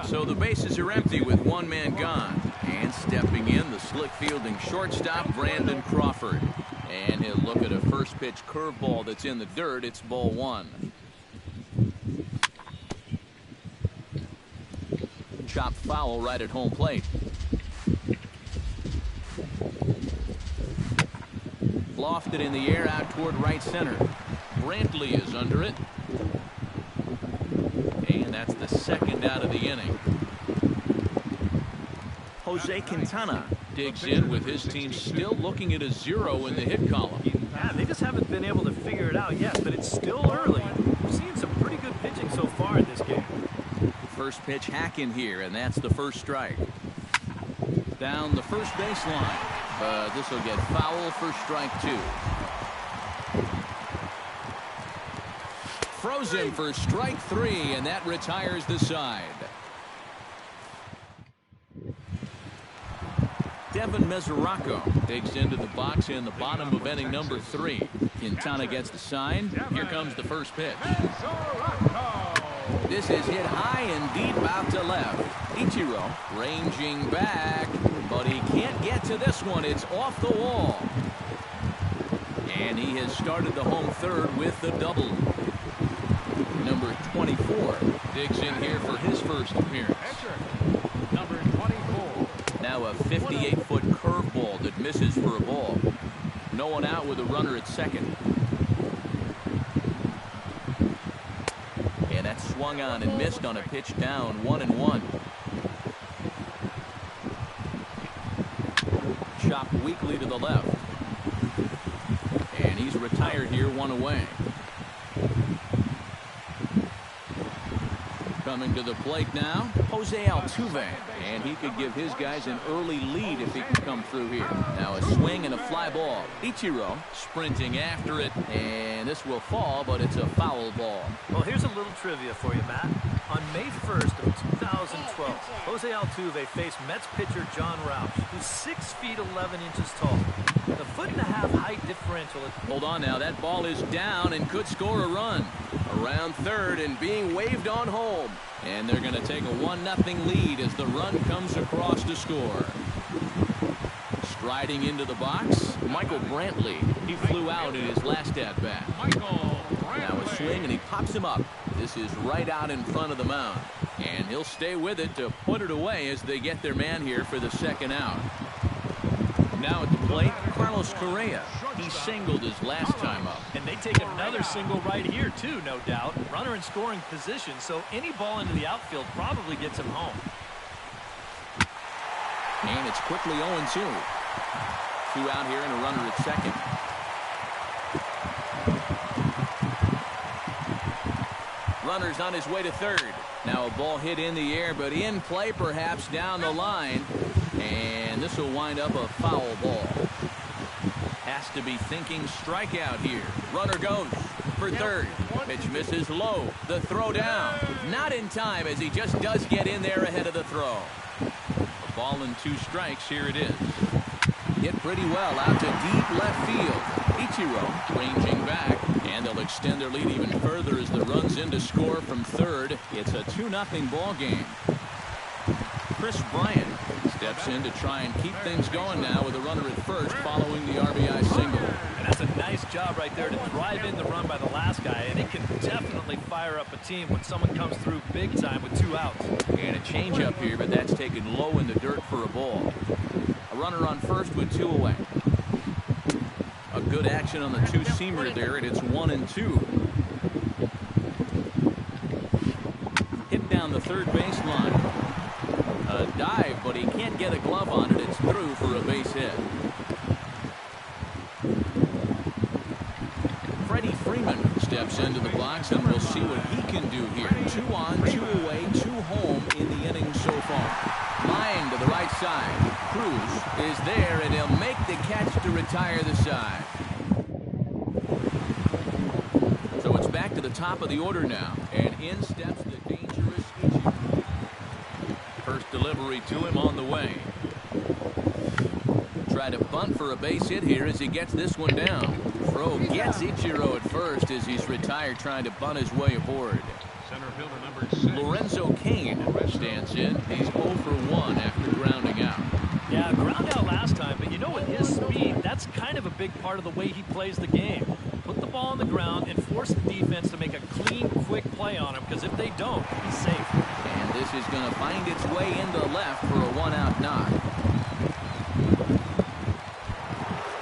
So the bases are empty with 1 man gone. And stepping in, the slick fielding shortstop, Brandon Crawford. And he'll look at a first pitch curveball that's in the dirt. It's ball 1. Chopped foul right at home plate. Lofted in the air out toward right center. Brantley is under it. And that's the second out of the inning. Jose Quintana digs in with his team still looking at a 0 in the hit column. Yeah, they just haven't been able to figure it out yet, but it's still early. We're seeing some pretty good pitching so far in this game. First pitch hack in here, and that's the first strike. Down the first baseline. But this will get foul for strike 2. Frozen for strike 3, and that retires the side. Devin Mesoraco digs into the box in the bottom of inning number 3. Quintana gets the sign. Here comes the first pitch. This is hit high and deep out to left. Ichiro ranging back, but he can't get to this one. It's off the wall. And he has started the home third with the double. Number 24 digs in here for his first appearance. Number 24. Now a 58-foot curveball that misses for a ball. No one out with a runner at second. And that's swung on and missed on a pitch down. 1-1. Chopped weakly to the left. And he's retired here, 1 away. Coming to the plate now, Jose Altuve. And he could give his guys an early lead if he can come through here. Now a swing and a fly ball. Ichiro sprinting after it. And this will fall, but it's a foul ball. Well, here's a little trivia for you, Matt. On May 1st of 2012, Jose Altuve faced Mets pitcher John Roush, who's 6 feet 11 inches tall. The 1.5-foot height differential. Hold on now. That ball is down and could score a run. Around third and being waved on home. And they're going to take a 1-0 lead as the run comes across to score. Striding into the box, Michael Brantley. He flew out in his last at-bat. Now a swing and he pops him up. This is right out in front of the mound. And he'll stay with it to put it away as they get their man here for the second out. Now at the plate, Carlos Correa. He singled his last time up. And they take another single right here, too, no doubt. Runner in scoring position, so any ball into the outfield probably gets him home. And it's quickly 0-2. 2 out here and a runner at second. runner's on his way to third. Now a ball hit in the air, but in play perhaps down the line. And this will wind up a foul ball. Has to be thinking strikeout here. Runner goes for third. Pitch misses low. The throw down. Not in time as he just does get in there ahead of the throw. A ball and 2 strikes. Here it is. Hit pretty well out to deep left field. Ichiro ranging back. And they'll extend their lead even further as the runs in to score from third. It's a 2-0 ball game. Chris Bryant steps in to try and keep things going now with a runner at first following the RBI single. And that's a nice job right there to drive in the run by the last guy. And it can definitely fire up a team when someone comes through big time with 2 outs. And a changeup here, but that's taken low in the dirt for a ball. A runner on first with 2 away. A good action on the 2-seamer there, and it's 1-2. Hit down the third baseline. A dive, but he can't get a glove on it. It's through for a base hit. Freddie Freeman steps into the box, and we'll see what he can do here. 2 on, 2 away, 2 home in the inning so far. Lying to the right side. Cruz is there, and he'll make the catch to retire the side. So it's back to the top of the order now, and in steps the dangerous Ichiro. First delivery to him on the way. Try to bunt for a base hit here as he gets this one down. Throw gets Ichiro at first as he's retired trying to bunt his way aboard. Center fielder number 6. Lorenzo Cain stands in. He's 0 for 1 after grounding out. Yeah, ground out last time, but you know, with his speed, that's kind of a big part of the way he plays the game. Put the ball on the ground and force the defense to make a clean, quick play on him, because if they don't, he's safe. And this is going to find its way into left for a 1-out knock.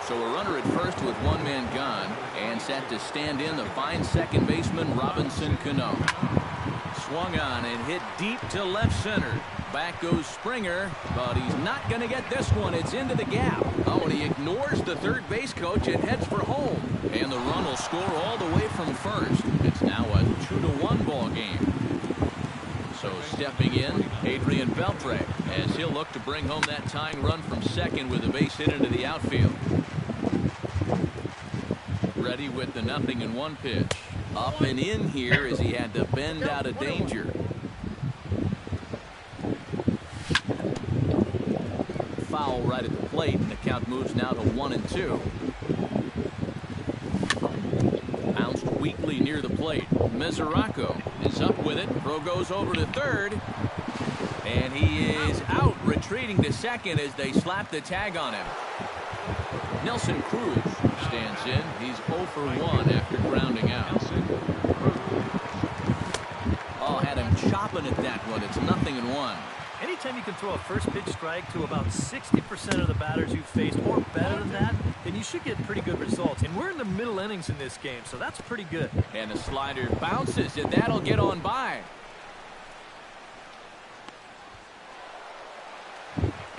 So a runner at first with 1 man gone, and set to stand in the fine second baseman Robinson Cano. Swung on and hit deep to left center. Back goes Springer, but he's not going to get this one. It's into the gap. Oh, and he ignores the third base coach and heads for home. And the run will score all the way from first. It's now a 2-1 ball game. So stepping in, Adrian Beltre, as he'll look to bring home that tying run from second with a base hit into the outfield. Ready with the 0-1 pitch. Up and in here as he had to bend out of danger. Foul right at the plate, and the count moves now to 1-2. Bounced weakly near the plate. Mesoraco is up with it. Throw goes over to third. And he is out, retreating to second as they slap the tag on him. Nelson Cruz stands in. He's 0 for 1 after grounding out. Oh, had him chopping at that one. It's 0-1. Anytime you can throw a first pitch strike to about 60% of the batters you've faced or better than that, then you should get pretty good results. And we're in the middle innings in this game, so that's pretty good. And the slider bounces, and that'll get on by.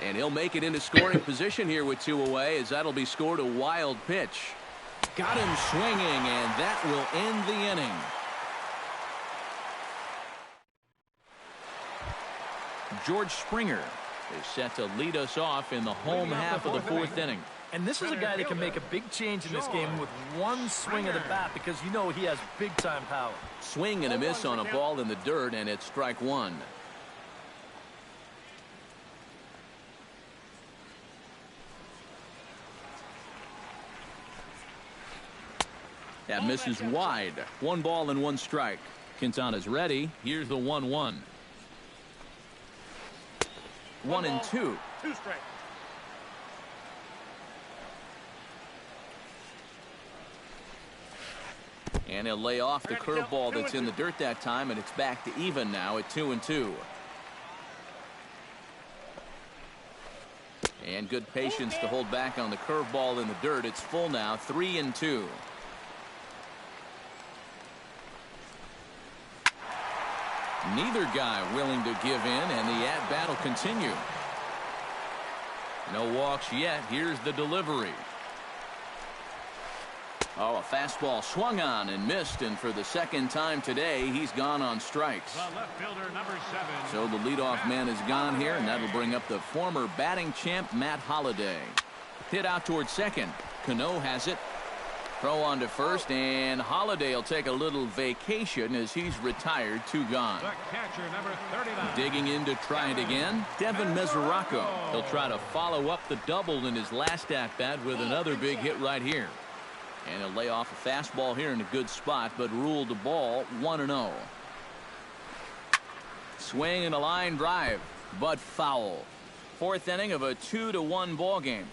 And he'll make it into scoring position here with 2 away, as that'll be scored a wild pitch. Got him swinging, and that will end the inning. George Springer is set to lead us off in the home half of the 4th inning. And this is a guy that can make a big change in this game with one swing of the bat, because you know he has big-time power. Swing and a miss on a ball in the dirt, and it's strike 1. That misses wide. 1 ball and 1 strike. Quintana's ready. Here's the 1-1. 1-2. 2 strikes. And he'll lay off the curveball that's in the dirt that time, and it's back to even now at 2-2. And good patience to hold back on the curveball in the dirt. It's full now, 3-2. Neither guy willing to give in, and the at-bat will continue. No walks yet. Here's the delivery. Oh, a fastball swung on and missed, and for the second time today, he's gone on strikes. The left fielder, number 7. So the leadoff man is gone here, and that'll bring up the former batting champ, Matt Holliday. Hit out towards second. Cano has it. Throw on to first, and Holliday will take a little vacation as he's retired. 2 gone. The catcher, number 39. Digging in to try it again, Devin Mesoraco. He'll try to follow up the double in his last at-bat with another big hit right here. And he'll lay off a fastball here in a good spot, but ruled the ball 1-0. Swing and a line drive, but foul. 4th inning of a 2-1 ball game.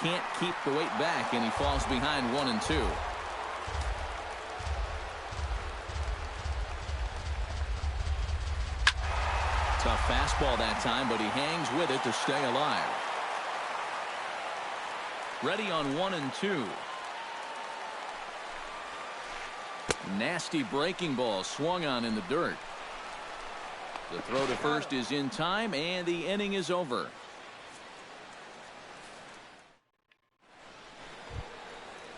Can't keep the weight back, and he falls behind 1-2. Tough fastball that time, but he hangs with it to stay alive. Ready on 1-2. Nasty breaking ball swung on in the dirt. The throw to first is in time, and the inning is over.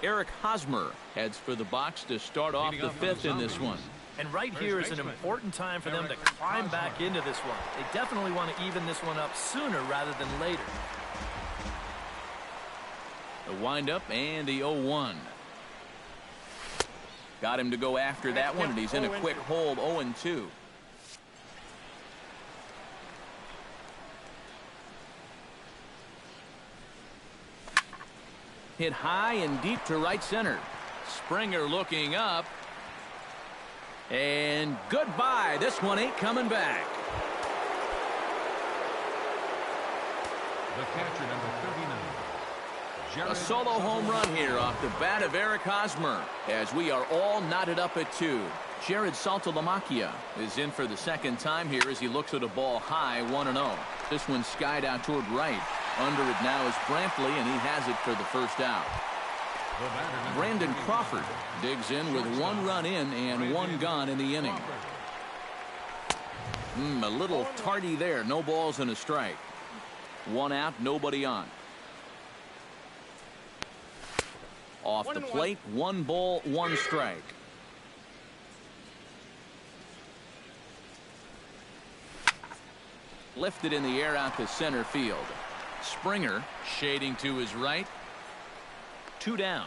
Eric Hosmer heads for the box to start off the 5th in this one. And right here is an important time for them to climb back into this one. They definitely want to even this one up sooner rather than later. The windup and the 0-1. Got him to go after that one, and he's in a quick hold. 0-2. Hit high and deep to right center. Springer looking up. And goodbye. This one ain't coming back. The catcher, number 39. A solo home run here off the bat of Eric Hosmer, as we are all knotted up at 2. Jared Saltalamacchia is in for the second time here as he looks at a ball high, 1-0. This one skied out toward right. Under it now is Brantley, and he has it for the first out. Brandon Crawford digs in with 1 run in and 1 gone in the inning. A little tardy there. No balls and a strike. 1 out, nobody on. Off the plate, 1 ball, 1 strike. Lifted in the air out to center field. Springer shading to his right. 2 down.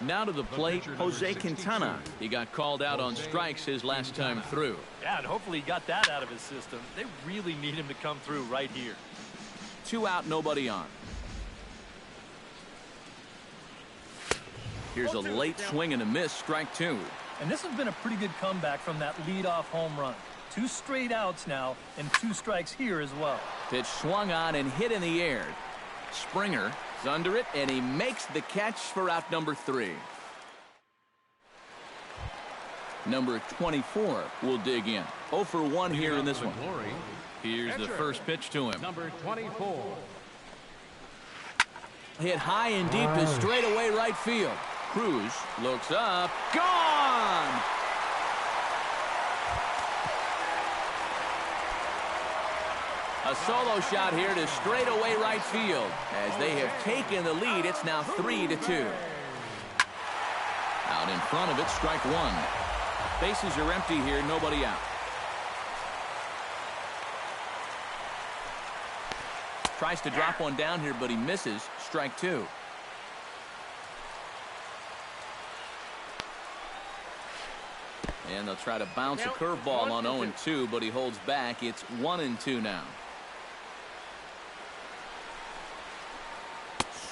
Now to the plate, Jose Quintana. He got called out on strikes his last time through. Yeah, and hopefully he got that out of his system. They really need him to come through right here. 2 out, nobody on. Here's a late swing and a miss, strike 2. And this has been a pretty good comeback from that leadoff home run. 2 straight outs now, and 2 strikes here as well. Pitch swung on and hit in the air. Springer is under it, and he makes the catch for out number 3. Number 24 will dig in. 0 for 1 here in this one. Here's the first pitch to him. Number 24. Hit high and deep to straightaway right field. Cruz looks up. Gone! A solo shot here to straightaway right field. As they have taken the lead, it's now 3-2. Out in front of it, strike 1. Bases are empty here, nobody out. Tries to drop one down here, but he misses. Strike 2. And they'll try to bounce a curveball on 0-2, but he holds back. It's 1-2 now.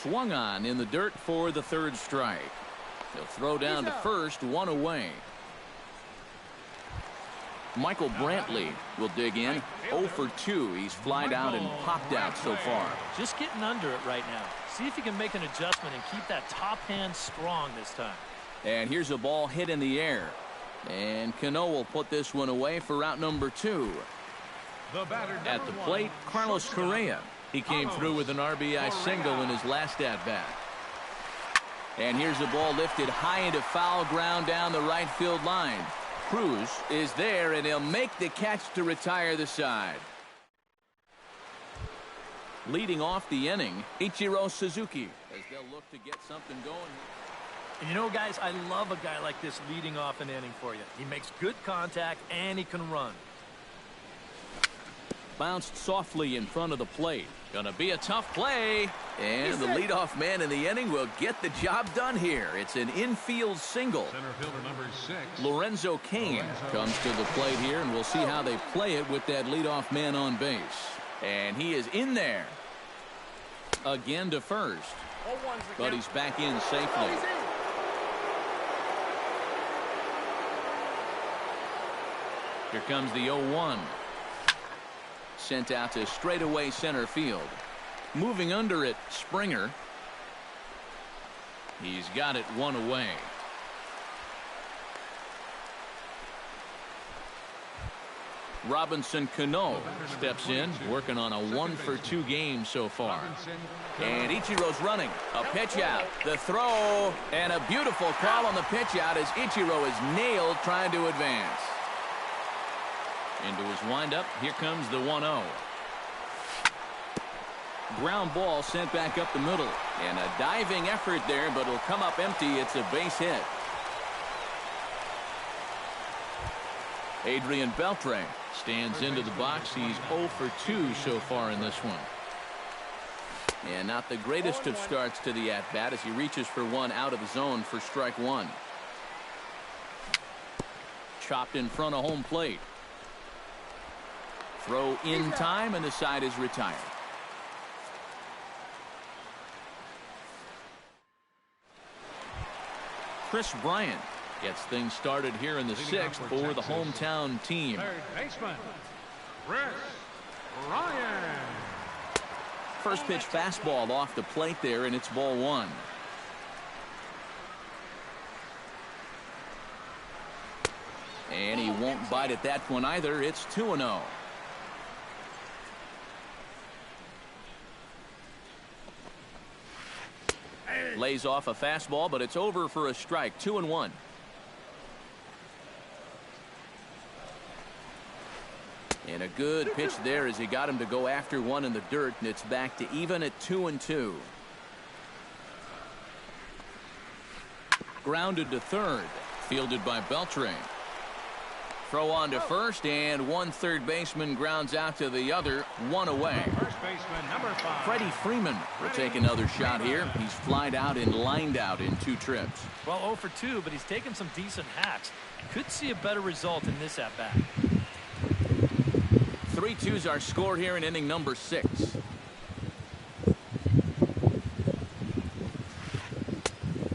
Swung on in the dirt for the 3rd strike. He'll throw down to first, 1 away. Michael Brantley will dig in. 0 for 2. He's flied out and popped out so far. Just getting under it right now. See if he can make an adjustment and keep that top hand strong this time. And here's a ball hit in the air. And Cano will put this one away for out number 2. At the plate, Carlos Correa. He came through with an RBI single in his last at-bat. And here's a ball lifted high into foul ground down the right field line. Cruz is there, and he'll make the catch to retire the side. Leading off the inning, Ichiro Suzuki, as they'll look to get something going. And you know, guys, I love a guy like this leading off an inning for you. He makes good contact, and he can run. Bounced softly in front of the plate. Gonna be a tough play. And the leadoff man in the inning will get the job done here. It's an infield single. Center fielder number 6. Lorenzo Cain comes to the plate here, and we'll see how they play it with that leadoff man on base. And he is in there. Again to first. But he's back in safely. Here comes the 0-1. Sent out to straightaway center field. Moving under it, Springer. He's got it one away. Robinson Cano steps in, working on a 1-for-2 game so far. And Ichiro's running. A pitch out. The throw. And a beautiful call on the pitch out as Ichiro is nailed trying to advance. Into his windup. Here comes the 1-0. Ground ball sent back up the middle. And a diving effort there, but it'll come up empty. It's a base hit. Adrian Beltre stands into the box. He's 0 for 2 so far in this one. And not the greatest of starts to the at-bat as he reaches for one out of the zone for strike one. Chopped in front of home plate. Throw in time, and the side is retired. Chris Bryant gets things started here in the 6th for the hometown team. Third baseman, Chris Bryant. First pitch fastball off the plate there, and it's ball one. And he won't bite at that one either. It's 2-0. Lays off a fastball, but it's over for a strike. 2-1. And a good pitch there as he got him to go after one in the dirt, and it's back to even at 2-2. Grounded to third, fielded by Beltre. Throw on to first, and one third baseman grounds out to the other, one away. First baseman, number 5. Freddie Freeman will take another shot here. He's flied out and lined out in 2 trips. Well, 0 for 2, but he's taken some decent hacks. Could see a better result in this at-bat. 3-2's our score here in inning number 6.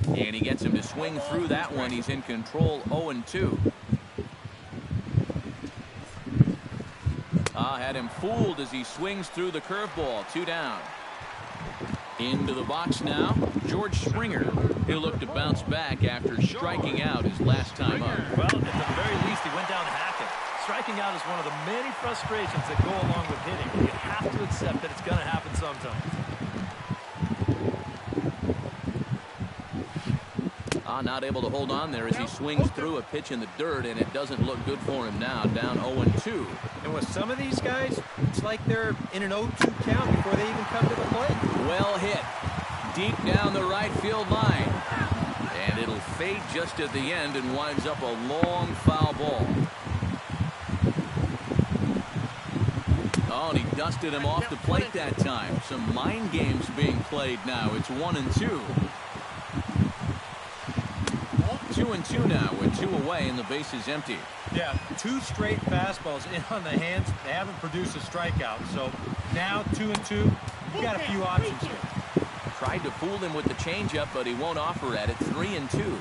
And he gets him to swing through that one. He's in control, 0-2. Had him fooled as he swings through the curveball. 2 down. Into the box now, George Springer. He'll look to bounce back after striking out his last time up. Well, at the very least, he went down hacking. Striking out is one of the many frustrations that go along with hitting. You have to accept that it's going to happen sometimes. Not able to hold on there as he swings through a pitch in the dirt, and it doesn't look good for him now. Down 0-2. And with some of these guys, it's like they're in an 0-2 count before they even come to the plate. Well hit. Deep down the right field line. And it'll fade just at the end and winds up a long foul ball. Oh, and he dusted him off the plate that time. Some mind games being played now. It's 1-2. 2-2 now with 2 away and the base is empty. Yeah, 2 straight fastballs in on the hands. They haven't produced a strikeout. So now 2-2. You got a few options here. Tried to fool him with the changeup, but he won't offer at it. 3-2.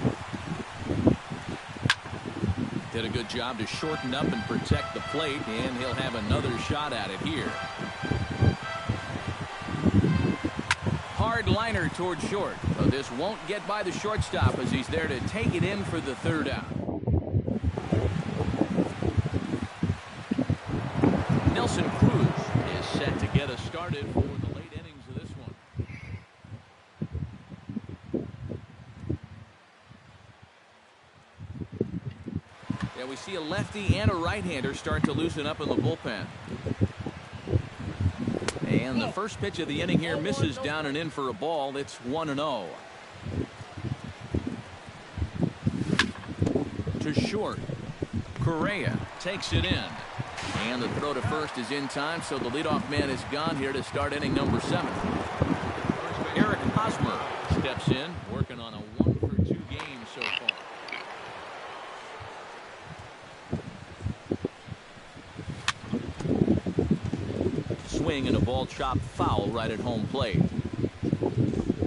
Did a good job to shorten up and protect the plate, and he'll have another shot at it here. Hard liner towards short, but this won't get by the shortstop as he's there to take it in for the 3rd out. Nelson Cruz is set to get us started for the late innings of this one. Yeah, we see a lefty and a right-hander start to loosen up in the bullpen. And the first pitch of the inning here misses down and in for a ball. It's 1-0. To short. Correa takes it in. And the throw to first is in time, so the leadoff man is gone here to start inning number 7. Eric Hosmer steps in, working on a 1-for-2 game so far. Swing and a ball chopped foul right at home plate.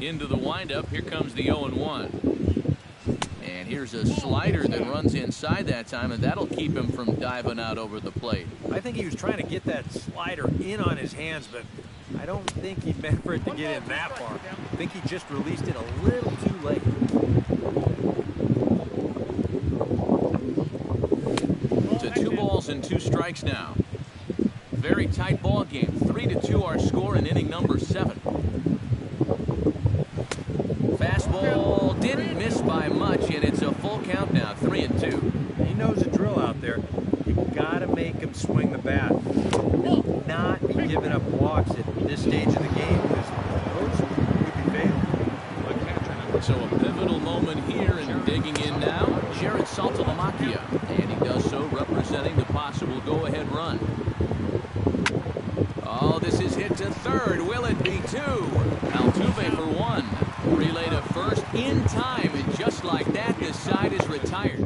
Into the windup. Here comes the 0-1. And here's a slider that runs inside that time, and that'll keep him from diving out over the plate. I think he was trying to get that slider in on his hands, but I don't think he meant for it to get in that far. I think he just released it a little too late. To 2 balls and 2 strikes now. Very tight ball game. 3-2 our score in inning number 7. Fastball didn't miss by much, and it's a full count now. 3-2. He knows the drill out there. You got to make him swing the bat. Not be giving up walks at this stage of the game, because those could be fatal. So a pivotal moment here, and digging in now, Jared Saltalamacchia, and he does so representing the possible go-ahead run. Oh, this is hit to third. Will it be 2? Altuve for 1. Relay to first in time, and just like that, the side is retired.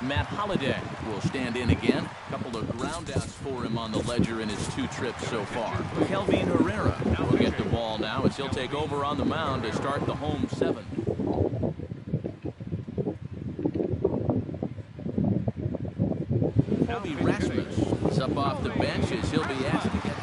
Matt Holliday will stand in again. A couple of groundouts for him on the ledger in his 2 trips so far. Kelvin Herrera will get the ball now as he'll take over on the mound to start the home 7. Kobe Rasmus is up off the bench as he'll be asked to get.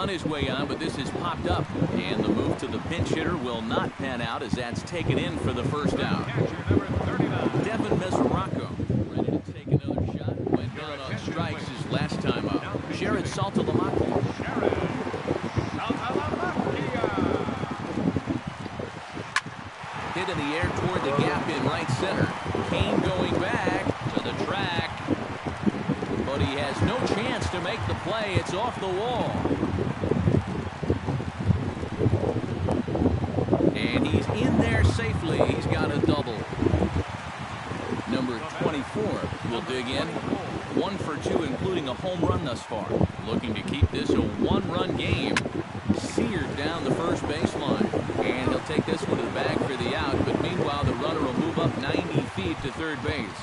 His way on, but this is popped up, and the move to the pinch hitter will not pan out as that's taken in for the first out. Devin Mesoraco ready to take another shot. Went down on strikes his last time up. Jared Saltalamacchia. Hit in the air toward the gap in right center. Kane going back to the track, but he has no chance to make the play. It's off the wall. And he's in there safely. He's got a double. Number 24 will dig in. 1 for 2, including a home run thus far. Looking to keep this a 1-run game. Seared down the first baseline. And he'll take this one to the bag for the out. But meanwhile, the runner will move up 90 feet to third base.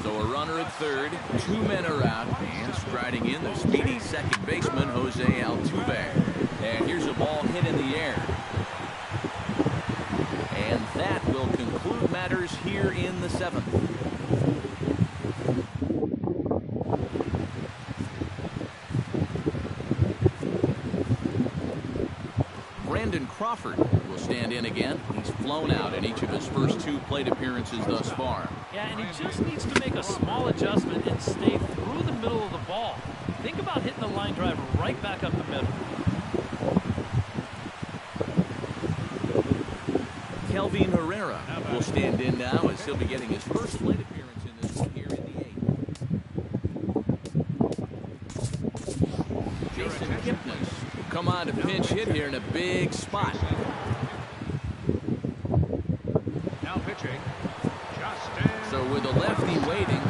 So a runner at third. 2 men are out. And striding in, the speedy second baseman, Jose Altuve. And here's a ball hit in the air. And that will conclude matters here in the 7th. Brandon Crawford will stand in again. He's flown out in each of his first 2 plate appearances thus far. Yeah, and he just needs to make a small adjustment and stay through the middle of the ball. Think about hitting the line drive right back up the middle. Kelvin Herrera will stand in now as he'll be getting his first plate appearance in this one here in the 8th. Jason Kipnis will come on to pinch hit here in a big spot. Now pitching, Justin. So with a lefty waiting,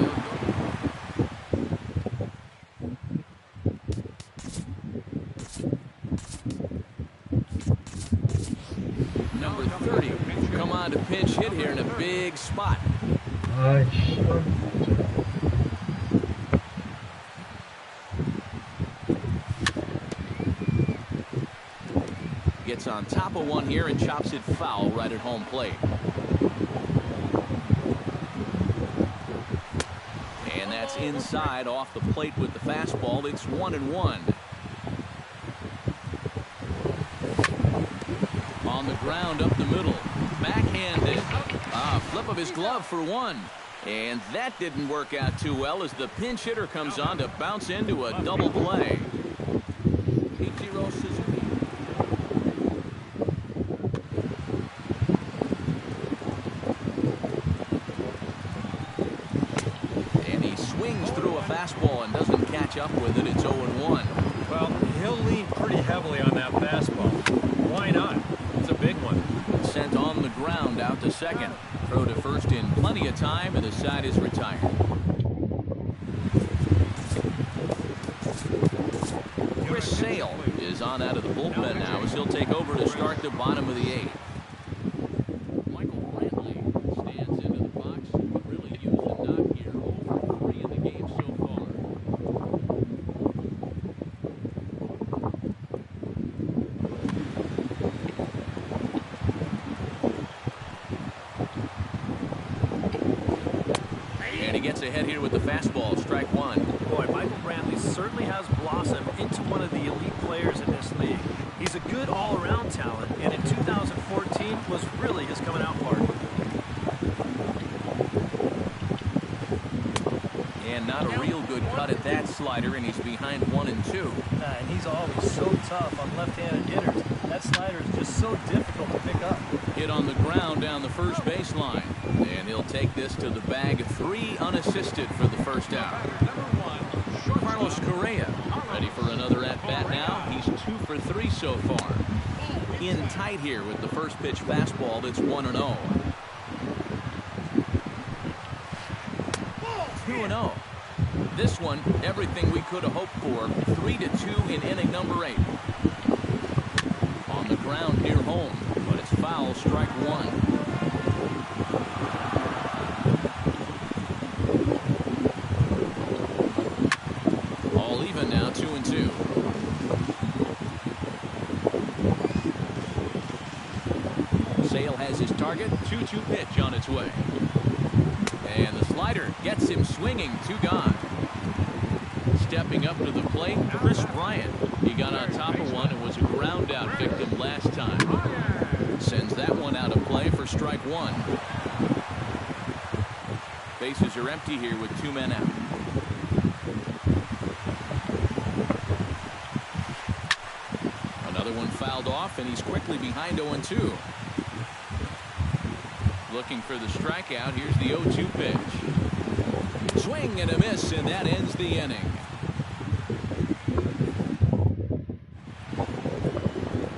number 30 come on to pinch hit here in a big spot. 아이씨. Gets on top of one here and chops it foul right at home plate. And that's inside off the plate with the fastball. It's 1-1. On the ground up the middle. Backhanded. Flip of his glove for 1. And that didn't work out too well as the pinch hitter comes on to bounce into a double play. 8-0 Suzuki. And he swings through a fastball and doesn't catch up with it. It's 0-1. Well, he'll lean pretty heavily on that fastball. Why not? It's a big one. Sent on the ground out to second. Throw to first in plenty of time, and the side is retired. Chris Sale is on out of the bullpen now as he'll take over to start the bottom of the 8th. Michael Brantley stands into the box. Really used a knock here. Over 3 in the game so far. And he gets ahead here with the fastball. Strike 1. Boy, Michael Brantley certainly has blossomed into one of the elite players in this league. He's a good all-around talent, and in 2014 was really his coming out party. And not a real good cut at that slider, and he's behind 1-2. And he's always so tough on left-handed hitters. That slider is just so difficult to pick up. Hit on the ground down the first baseline. And he'll take this to the bag. 3 unassisted for the first out. Carlos Correa ready for another at-bat now. He's 2 for 3 so far. In tight here with the first pitch fastball that's 1-0. 2-0. This one, everything we could have hoped for. 3-2 in inning number 8. On the ground near home, but it's foul. Strike 1. All even now, 2-2. Sale has his target. 2-2 pitch on its way. And the slider gets him swinging. 2 gone. Stepping up to the plate, Chris Bryant. He got on top of one and was a ground out victim last time. Sends that one out of play for strike 1. Bases are empty here with 2 men out. Another one fouled off, and he's quickly behind 0-2. Looking for the strikeout. Here's the 0-2 pitch. Swing and a miss, and that ends the inning.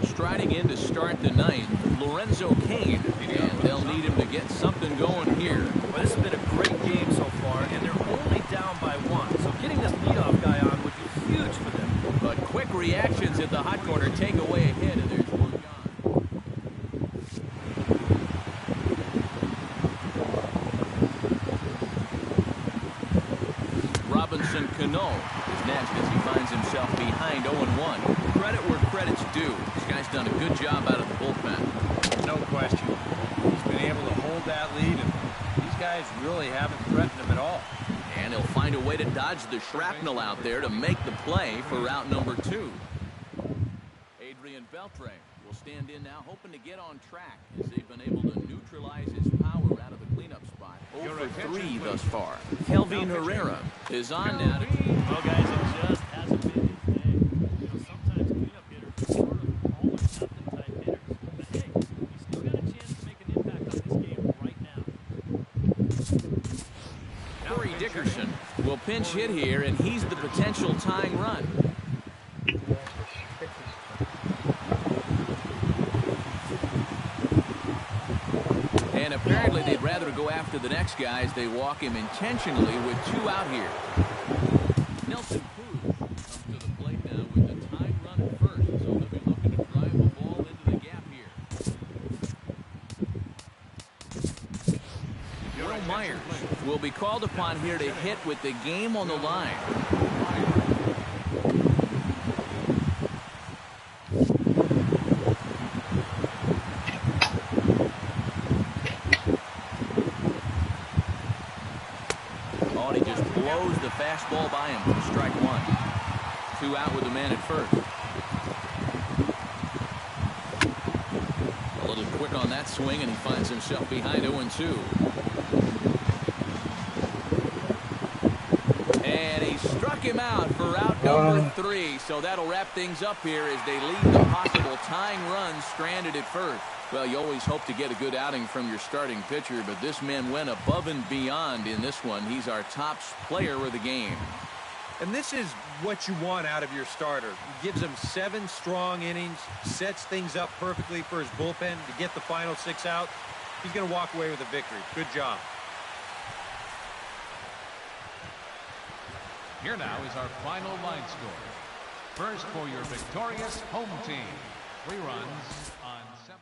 Striding in to start the 9th, Lorenzo Cain, and they'll need him to get something going here. Well, this has been a great game so far, and they're only down by 1. So getting this leadoff guy on would be huge for them. But quick reactions at the hot corner take away a hit, and there's 1 gone. Robinson Cano is next as he finds himself behind 0-1. Credit where credit's due. This guy's done a good job out of the bullpen. No question. He's been able to hold that lead, and these guys really haven't threatened him at all. And he'll find a way to dodge the shrapnel out there to make the play for route number 2. Adrian Beltre will stand in now, hoping to get on track as they've been able to neutralize his power out of the cleanup spot. 0 for 3 thus far. Kelvin Herrera is on now. Well, guys, it just hasn't been his day. You know, sometimes cleanup hitters are sort of all-or-nothing type hitters. But hey, he's still got a chance to make an impact on this game right now. Corey Dickerson will pinch hit here, and he's the potential tying run. And apparently they'd rather go after the next guy as they walk him intentionally with 2 out here. Nelson Cruz comes to the plate now with the tying run at first, so they'll be looking to drive the ball into the gap here. Will Myers will be called upon here to hit with the game on the line. Oh, he just blows the fastball by him for strike 1. 2 out with the man at first. A little quick on that swing, and he finds himself behind 0-2. him out for route number 3. So that'll wrap things up here as they leave the possible tying run stranded at first. Well, you always hope to get a good outing from your starting pitcher, but this man went above and beyond in this one. He's our top player of the game. And this is what you want out of your starter. He gives him 7 strong innings, sets things up perfectly for his bullpen to get the final 6 out. He's going to walk away with a victory. Good job. Here now is our final line score. First for your victorious home team. 3 runs on 7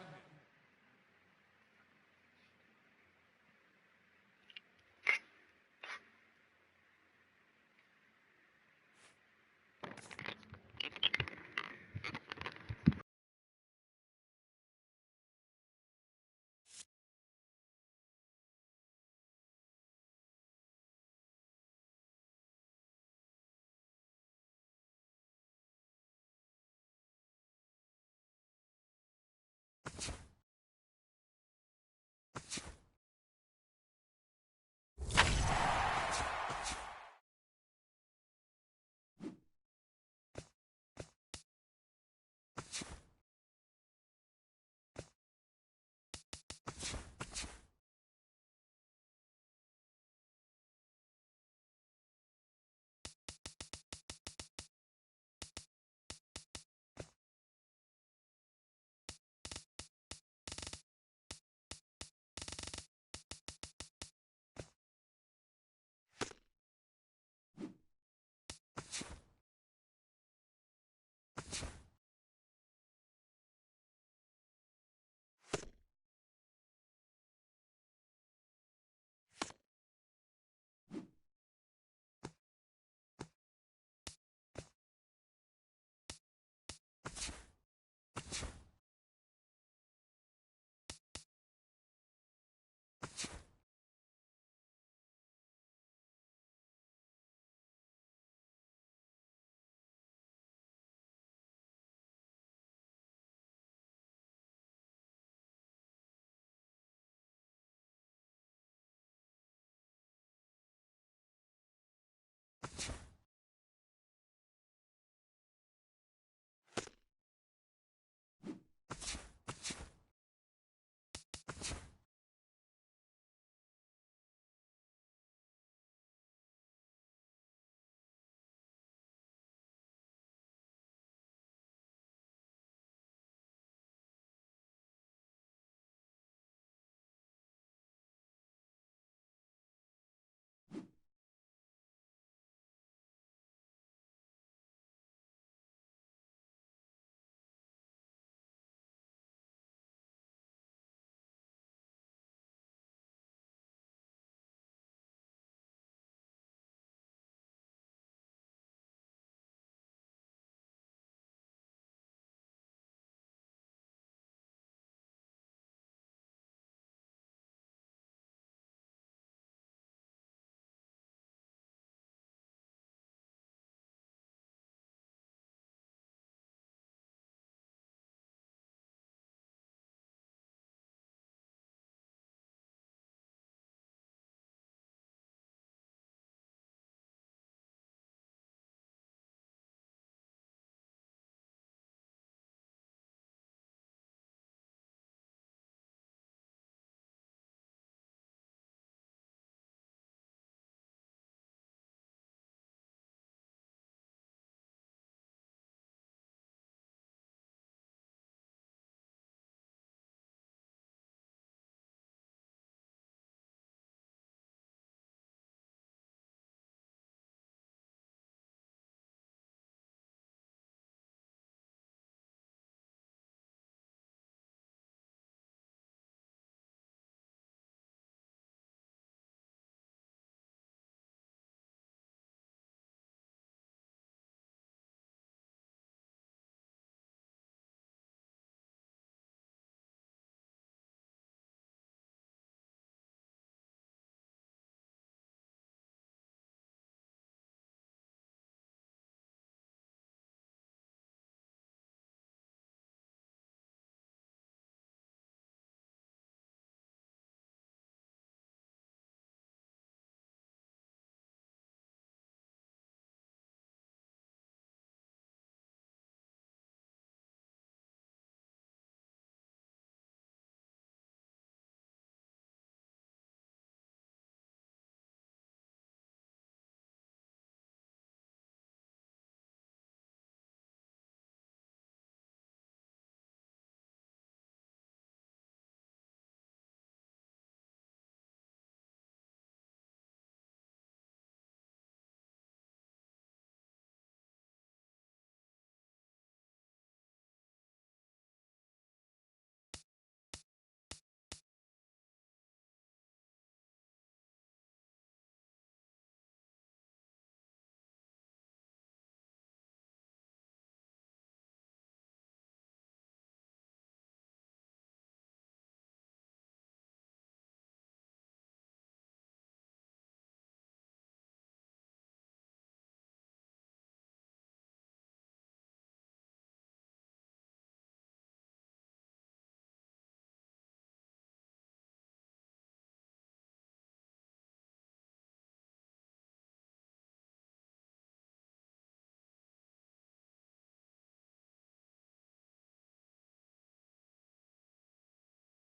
hits.